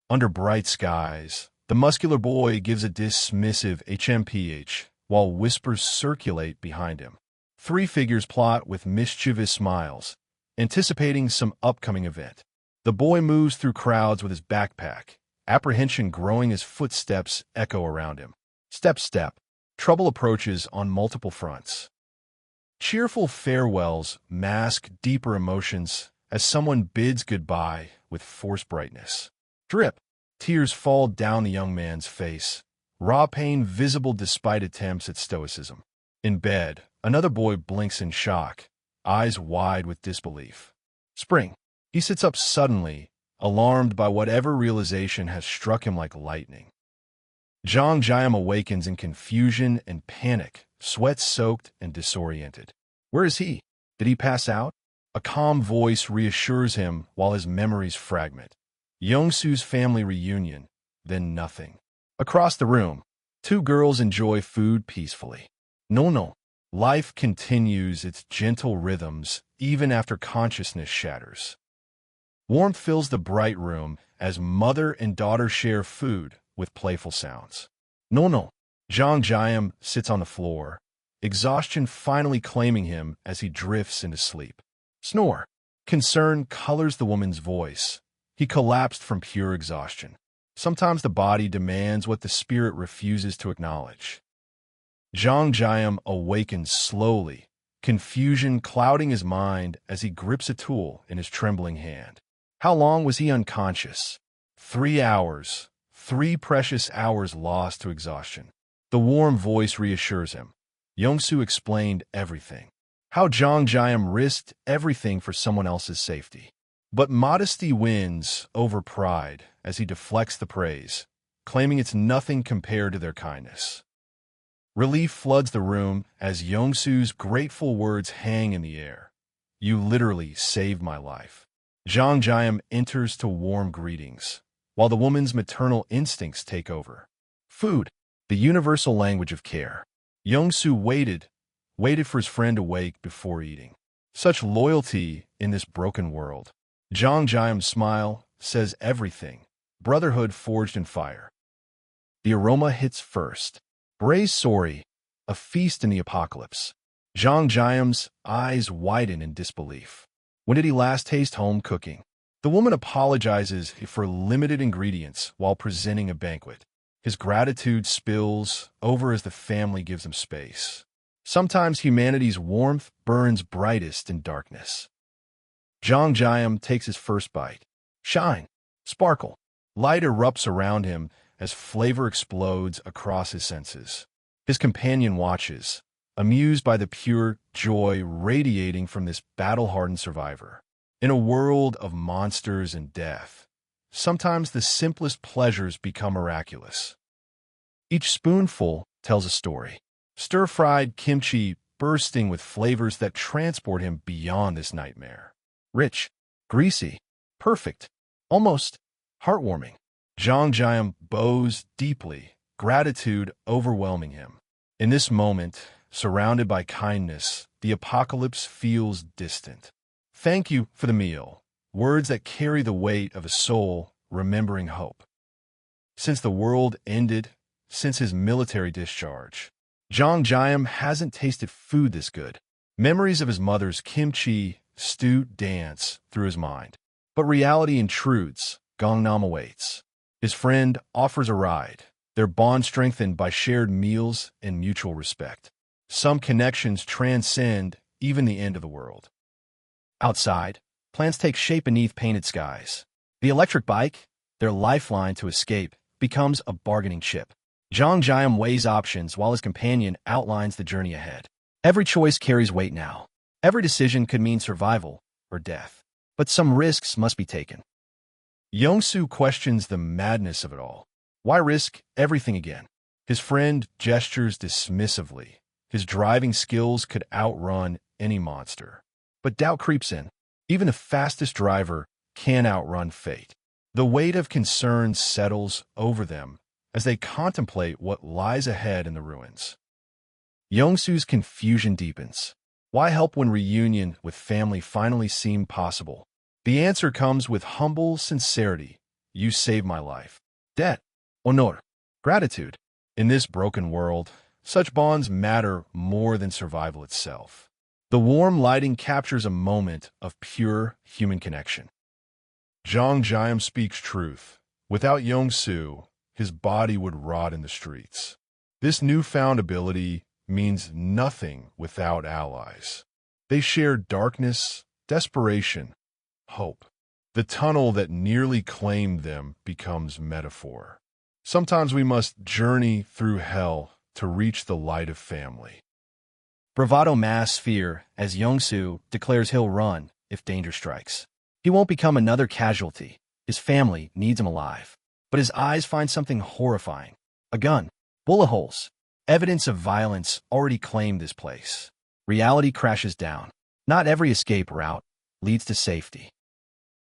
Under bright skies, the muscular boy gives a dismissive HMPH, while whispers circulate behind him. Three figures plot with mischievous smiles, anticipating some upcoming event. The boy moves through crowds with his backpack, apprehension growing as footsteps echo around him. Step, step. Trouble approaches on multiple fronts. Cheerful farewells mask deeper emotions as someone bids goodbye with forced brightness. Drip. Tears fall down the young man's face, raw pain visible despite attempts at stoicism. In bed, another boy blinks in shock, eyes wide with disbelief. Spring. He sits up suddenly, alarmed by whatever realization has struck him like lightning. Jeong-gyeom awakens in confusion and panic, sweat-soaked and disoriented. Where is he? Did he pass out? A calm voice reassures him while his memories fragment. Yongsoo's family reunion, then nothing. Across the room, two girls enjoy food peacefully. No. Life continues its gentle rhythms even after consciousness shatters. Warmth fills the bright room as mother and daughter share food with playful sounds. No. Jeong-gyeom sits on the floor, exhaustion finally claiming him as he drifts into sleep. Snore. Concern colors the woman's voice. He collapsed from pure exhaustion. Sometimes the body demands what the spirit refuses to acknowledge. Jeong-gyeom awakens slowly, confusion clouding his mind as he grips a tool in his trembling hand. How long was he unconscious? 3 hours. 3 precious hours lost to exhaustion. The warm voice reassures him. Yongsoo explained everything. How Jeong-gyeom risked everything for someone else's safety. But modesty wins over pride as he deflects the praise, claiming it's nothing compared to their kindness. Relief floods the room as Yongsoo's grateful words hang in the air. You literally saved my life. Jeong-gyeom enters to warm greetings, while the woman's maternal instincts take over. Food, the universal language of care. Yongsoo waited for his friend to wake before eating. Such loyalty in this broken world. Jeong-gyeom's smile says everything. Brotherhood forged in fire. The aroma hits first. Braised sori, a feast in the apocalypse. Jeong-gyeom's eyes widen in disbelief. When did he last taste home cooking? The woman apologizes for limited ingredients while presenting a banquet. His gratitude spills over as the family gives him space. Sometimes humanity's warmth burns brightest in darkness. Jeong-gyeom takes his first bite. Shine, sparkle. Light erupts around him as flavor explodes across his senses. His companion watches, amused by the pure joy radiating from this battle-hardened survivor. In a world of monsters and death, sometimes the simplest pleasures become miraculous. Each spoonful tells a story. Stir-fried kimchi bursting with flavors that transport him beyond this nightmare. Rich, greasy, perfect, almost heartwarming. Jeong-gyeom bows deeply, gratitude overwhelming him. In this moment, surrounded by kindness, the apocalypse feels distant. Thank you for the meal, words that carry the weight of a soul remembering hope. Since the world ended, since his military discharge, Jeong-gyeom hasn't tasted food this good. Memories of his mother's kimchi stew dance through his mind. But reality intrudes. Gangnam awaits. His friend offers a ride, their bond strengthened by shared meals and mutual respect. Some connections transcend even the end of the world. Outside, plans take shape beneath painted skies. The electric bike, their lifeline to escape, becomes a bargaining chip. Jeong-gyeom weighs options while his companion outlines the journey ahead. Every choice carries weight now. Every decision could mean survival or death. But some risks must be taken. Young-soo questions the madness of it all. Why risk everything again? His friend gestures dismissively. His driving skills could outrun any monster. But doubt creeps in. Even the fastest driver can outrun fate. The weight of concern settles over them as they contemplate what lies ahead in the ruins. Young-soo's confusion deepens. Why help when reunion with family finally seemed possible? The answer comes with humble sincerity. You saved my life. Debt, honor, gratitude. In this broken world, such bonds matter more than survival itself. The warm lighting captures a moment of pure human connection. Jeong-gyeom speaks truth. Without Young-soo, his body would rot in the streets. This newfound ability means nothing without allies. They share darkness, desperation, hope. The tunnel that nearly claimed them becomes metaphor. Sometimes we must journey through hell to reach the light of family. Bravado masks fear as Young-soo declares he'll run if danger strikes. He won't become another casualty. His family needs him alive. But his eyes find something horrifying. A gun, bullet holes, evidence of violence already claimed this place. Reality crashes down. Not every escape route leads to safety.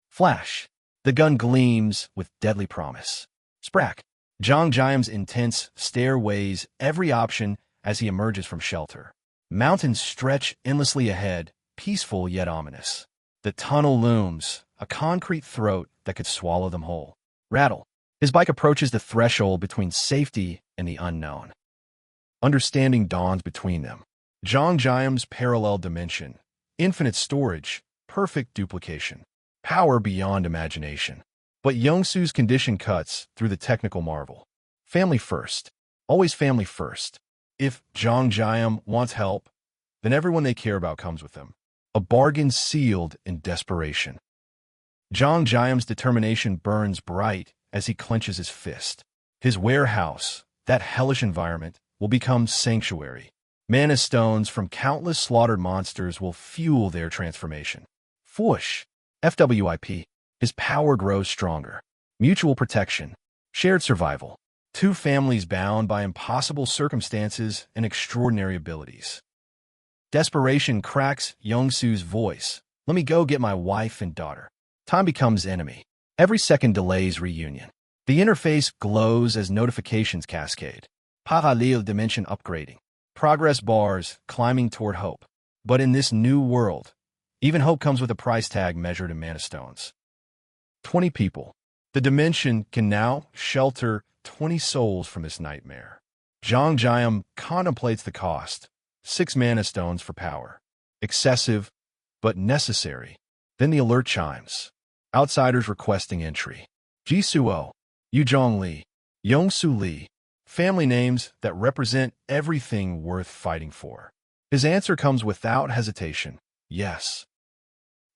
Flash. The gun gleams with deadly promise. Sprack. Jeong-gyeom's intense stare weighs every option as he emerges from shelter. Mountains stretch endlessly ahead, peaceful yet ominous. The tunnel looms, a concrete throat that could swallow them whole. Rattle. His bike approaches the threshold between safety and the unknown. Understanding dawns between them. Jeong-gyeom's parallel dimension, infinite storage, perfect duplication, power beyond imagination. But Young-soo's condition cuts through the technical marvel. Family first. Always family first. If Jeong-gyeom wants help, then everyone they care about comes with them. A bargain sealed in desperation. Jeong-gyeom's determination burns bright as he clenches his fist. His warehouse, that hellish environment, will become sanctuary. Mana stones from countless slaughtered monsters will fuel their transformation. Fwoosh. FWIP. His power grows stronger. Mutual protection. Shared survival. Two families bound by impossible circumstances and extraordinary abilities. Desperation cracks Young-soo's voice. Let me go get my wife and daughter. Time becomes enemy. Every second delays reunion. The interface glows as notifications cascade. Parallel dimension upgrading. Progress bars climbing toward hope. But in this new world, even hope comes with a price tag measured in mana stones. 20 people. The dimension can now shelter 20 souls from this nightmare. Jeong-gyeom contemplates the cost. 6 mana stones for power. Excessive, but necessary. Then the alert chimes. Outsiders requesting entry. Jisuo, Yujong Lee, Yongsu Lee. Family names that represent everything worth fighting for. His answer comes without hesitation. Yes.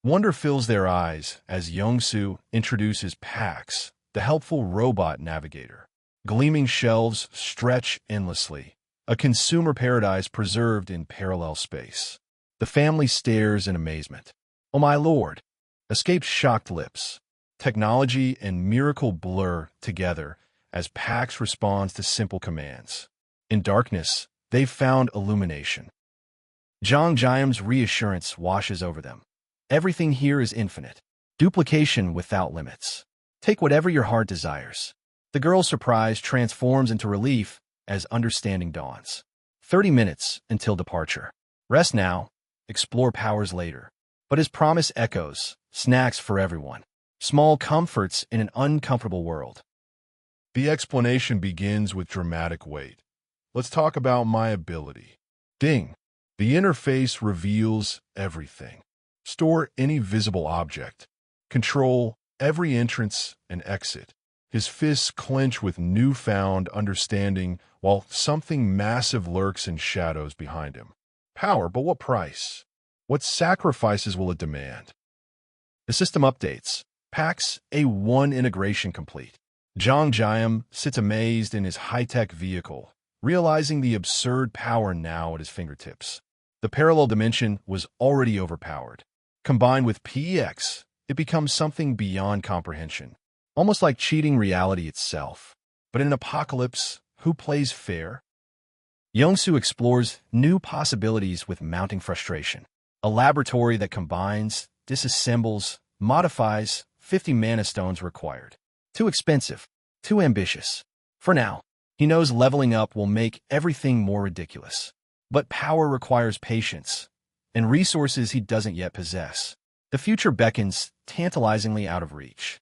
Wonder fills their eyes as Yongsu introduces Pax, the helpful robot navigator. Gleaming shelves stretch endlessly, a consumer paradise preserved in parallel space. The family stares in amazement. Oh my lord! Escapes shocked lips. Technology and miracle blur together as Pax responds to simple commands. In darkness, they've found illumination. Jeong-gyeom's reassurance washes over them. Everything here is infinite. Duplication without limits. Take whatever your heart desires. The girl's surprise transforms into relief as understanding dawns. 30 minutes until departure. Rest now, explore powers later. But his promise echoes, snacks for everyone. Small comforts in an uncomfortable world. The explanation begins with dramatic weight. Let's talk about my ability. Ding. The interface reveals everything. Store any visible object. Control every entrance and exit. His fists clench with newfound understanding while something massive lurks in shadows behind him. Power, but what price? What sacrifices will it demand? The system updates. Pax A1 integration complete. Jeong-gyeom sits amazed in his high-tech vehicle, realizing the absurd power now at his fingertips. The parallel dimension was already overpowered. Combined with PEX, it becomes something beyond comprehension, almost like cheating reality itself. But in an apocalypse, who plays fair? Yongsu explores new possibilities with mounting frustration. A laboratory that combines, disassembles, modifies, 50 mana stones required. Too expensive, too ambitious. For now, he knows leveling up will make everything more ridiculous. But power requires patience, and resources he doesn't yet possess. The future beckons tantalizingly out of reach.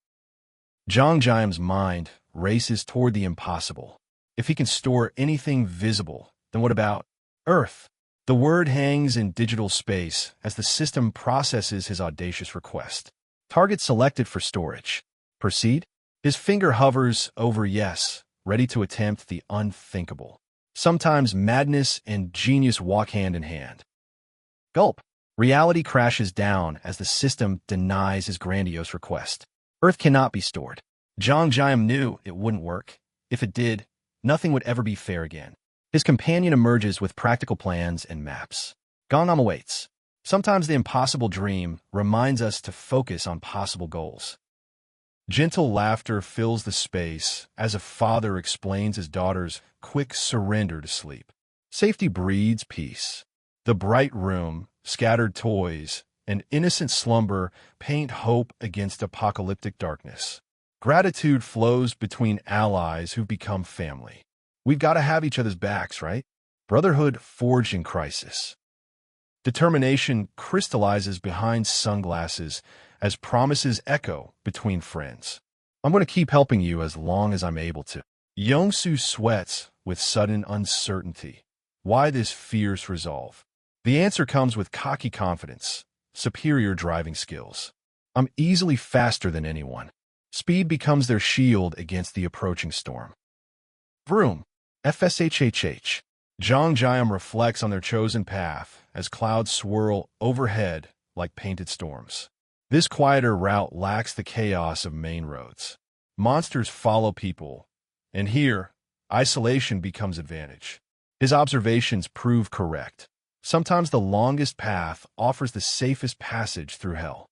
Jeong-gyeom's mind races toward the impossible. If he can store anything visible, then what about Earth? The word hangs in digital space as the system processes his audacious request. Target selected for storage. Proceed? His finger hovers over yes, ready to attempt the unthinkable. Sometimes madness and genius walk hand in hand. Gulp. Reality crashes down as the system denies his grandiose request. Earth cannot be stored. Jeong-gyeom knew it wouldn't work. If it did, nothing would ever be fair again. His companion emerges with practical plans and maps. Gangnam awaits. Sometimes the impossible dream reminds us to focus on possible goals. Gentle laughter fills the space as a father explains his daughter's quick surrender to sleep. Safety breeds peace. The bright room, scattered toys, and innocent slumber paint hope against apocalyptic darkness. Gratitude flows between allies who've become family. We've got to have each other's backs, right? Brotherhood forged in crisis. Determination crystallizes behind sunglasses as promises echo between friends. I'm going to keep helping you as long as I'm able to. Yongsu sweats with sudden uncertainty. Why this fierce resolve? The answer comes with cocky confidence, superior driving skills. I'm easily faster than anyone. Speed becomes their shield against the approaching storm. Vroom. FSHHH. Jeong-gyeom reflects on their chosen path as clouds swirl overhead like painted storms. This quieter route lacks the chaos of main roads. Monsters follow people, and here, isolation becomes advantage. His observations prove correct. Sometimes the longest path offers the safest passage through hell.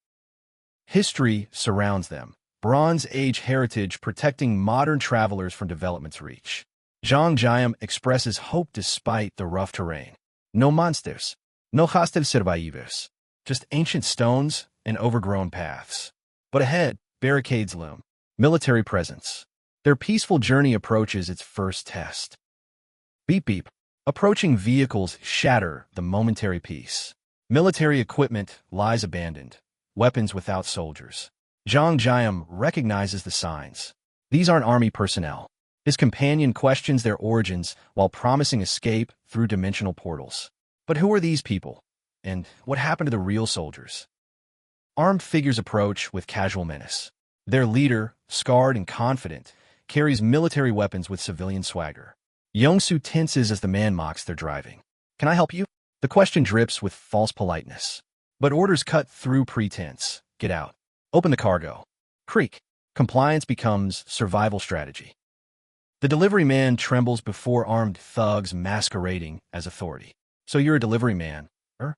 History surrounds them, Bronze Age heritage protecting modern travelers from development's reach. Jeong-gyeom expresses hope despite the rough terrain. No monsters, no hostile survivors, just ancient stones and overgrown paths. But ahead, barricades loom, military presence. Their peaceful journey approaches its first test. Beep beep. Approaching vehicles shatter the momentary peace. Military equipment lies abandoned, weapons without soldiers. Jeong-gyeom recognizes the signs. These aren't army personnel. His companion questions their origins while promising escape through dimensional portals. But who are these people? And what happened to the real soldiers? Armed figures approach with casual menace. Their leader, scarred and confident, carries military weapons with civilian swagger. Young-soo tenses as the man mocks their driving. Can I help you? The question drips with false politeness. But orders cut through pretense. Get out. Open the cargo. Creak. Compliance becomes survival strategy. The delivery man trembles before armed thugs masquerading as authority. So you're a delivery man, er?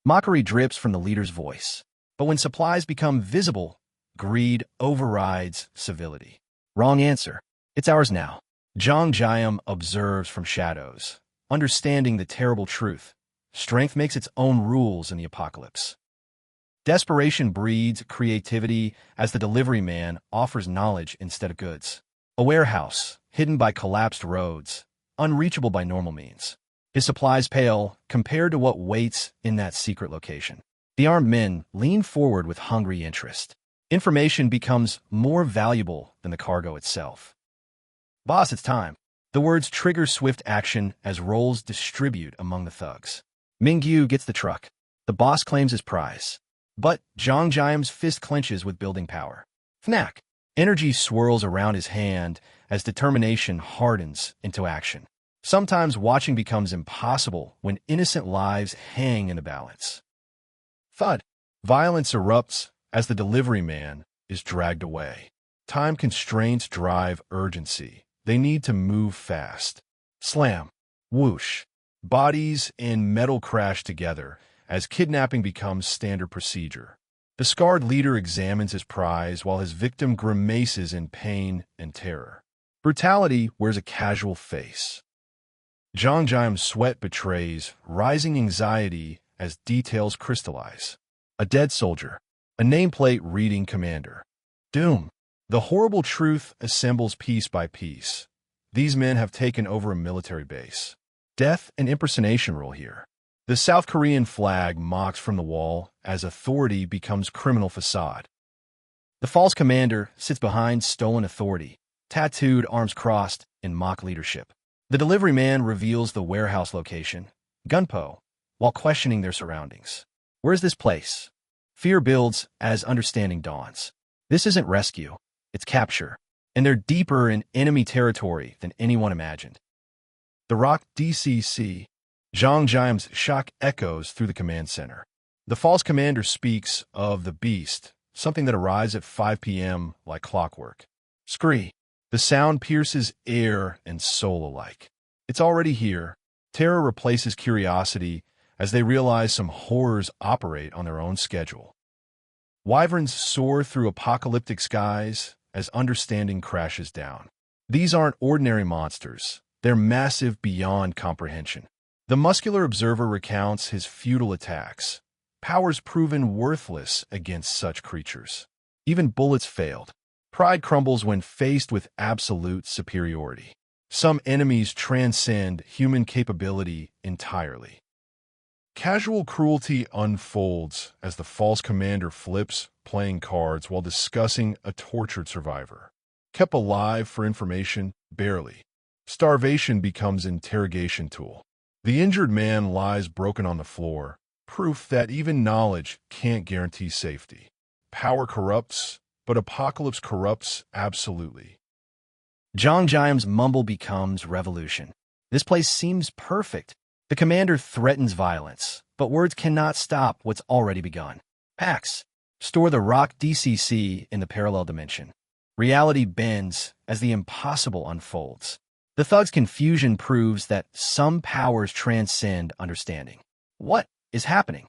Mockery drips from the leader's voice. But when supplies become visible, greed overrides civility. Wrong answer. It's ours now. Jeong-gyeom observes from shadows, understanding the terrible truth. Strength makes its own rules in the apocalypse. Desperation breeds creativity as the delivery man offers knowledge instead of goods. A warehouse, hidden by collapsed roads, unreachable by normal means. His supplies pale compared to what waits in that secret location. The armed men lean forward with hungry interest. Information becomes more valuable than the cargo itself. Boss, it's time. The words trigger swift action as roles distribute among the thugs. Mingyu gets the truck. The boss claims his prize. But Jeong-gyeom's fist clenches with building power. Fnack! Energy swirls around his hand as determination hardens into action. Sometimes watching becomes impossible when innocent lives hang in the balance. Thud! Violence erupts as the delivery man is dragged away. Time constraints drive urgency. They need to move fast. Slam. Whoosh. Bodies and metal crash together as kidnapping becomes standard procedure. The scarred leader examines his prize while his victim grimaces in pain and terror. Brutality wears a casual face. Jeong-gyeom's sweat betrays rising anxiety as details crystallize. A dead soldier. A nameplate reading commander. Doom. The horrible truth assembles piece by piece. These men have taken over a military base. Death and impersonation rule here. The South Korean flag mocks from the wall as authority becomes criminal facade. The false commander sits behind stolen authority, tattooed, arms crossed, in mock leadership. The delivery man reveals the warehouse location, Gunpo, while questioning their surroundings. Where's this place? Fear builds as understanding dawns. This isn't rescue, it's capture, and they're deeper in enemy territory than anyone imagined. The Rock DCC. Jeong-gyeom's shock echoes through the command center. The false commander speaks of the beast, something that arrives at 5 p.m. like clockwork. Scree. The sound pierces air and soul alike. It's already here. Terror replaces curiosity as they realize some horrors operate on their own schedule. Wyverns soar through apocalyptic skies as understanding crashes down. These aren't ordinary monsters. They're massive beyond comprehension. The muscular observer recounts his futile attacks, powers proven worthless against such creatures. Even bullets failed. Pride crumbles when faced with absolute superiority. Some enemies transcend human capability entirely. Casual cruelty unfolds as the false commander flips playing cards while discussing a tortured survivor. Kept alive for information? Barely. Starvation becomes interrogation tool. The injured man lies broken on the floor, proof that even knowledge can't guarantee safety. Power corrupts, but apocalypse corrupts absolutely. Jeong-gyeom's mumble becomes revolution. This place seems perfect. The commander threatens violence, but words cannot stop what's already begun. Pax. Store the Rock DCC in the parallel dimension. Reality bends as the impossible unfolds. The thug's confusion proves that some powers transcend understanding. What is happening?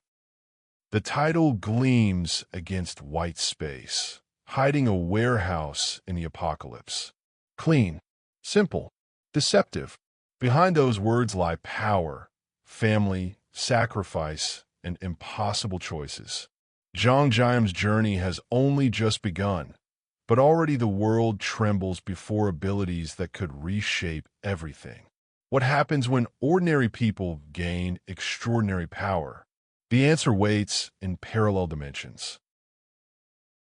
The title gleams against white space, hiding a warehouse in the apocalypse. Clean, simple, deceptive. Behind those words lie power, family, sacrifice, and impossible choices. Jeong-gyeom's journey has only just begun, but already the world trembles before abilities that could reshape everything. What happens when ordinary people gain extraordinary power? The answer waits in parallel dimensions.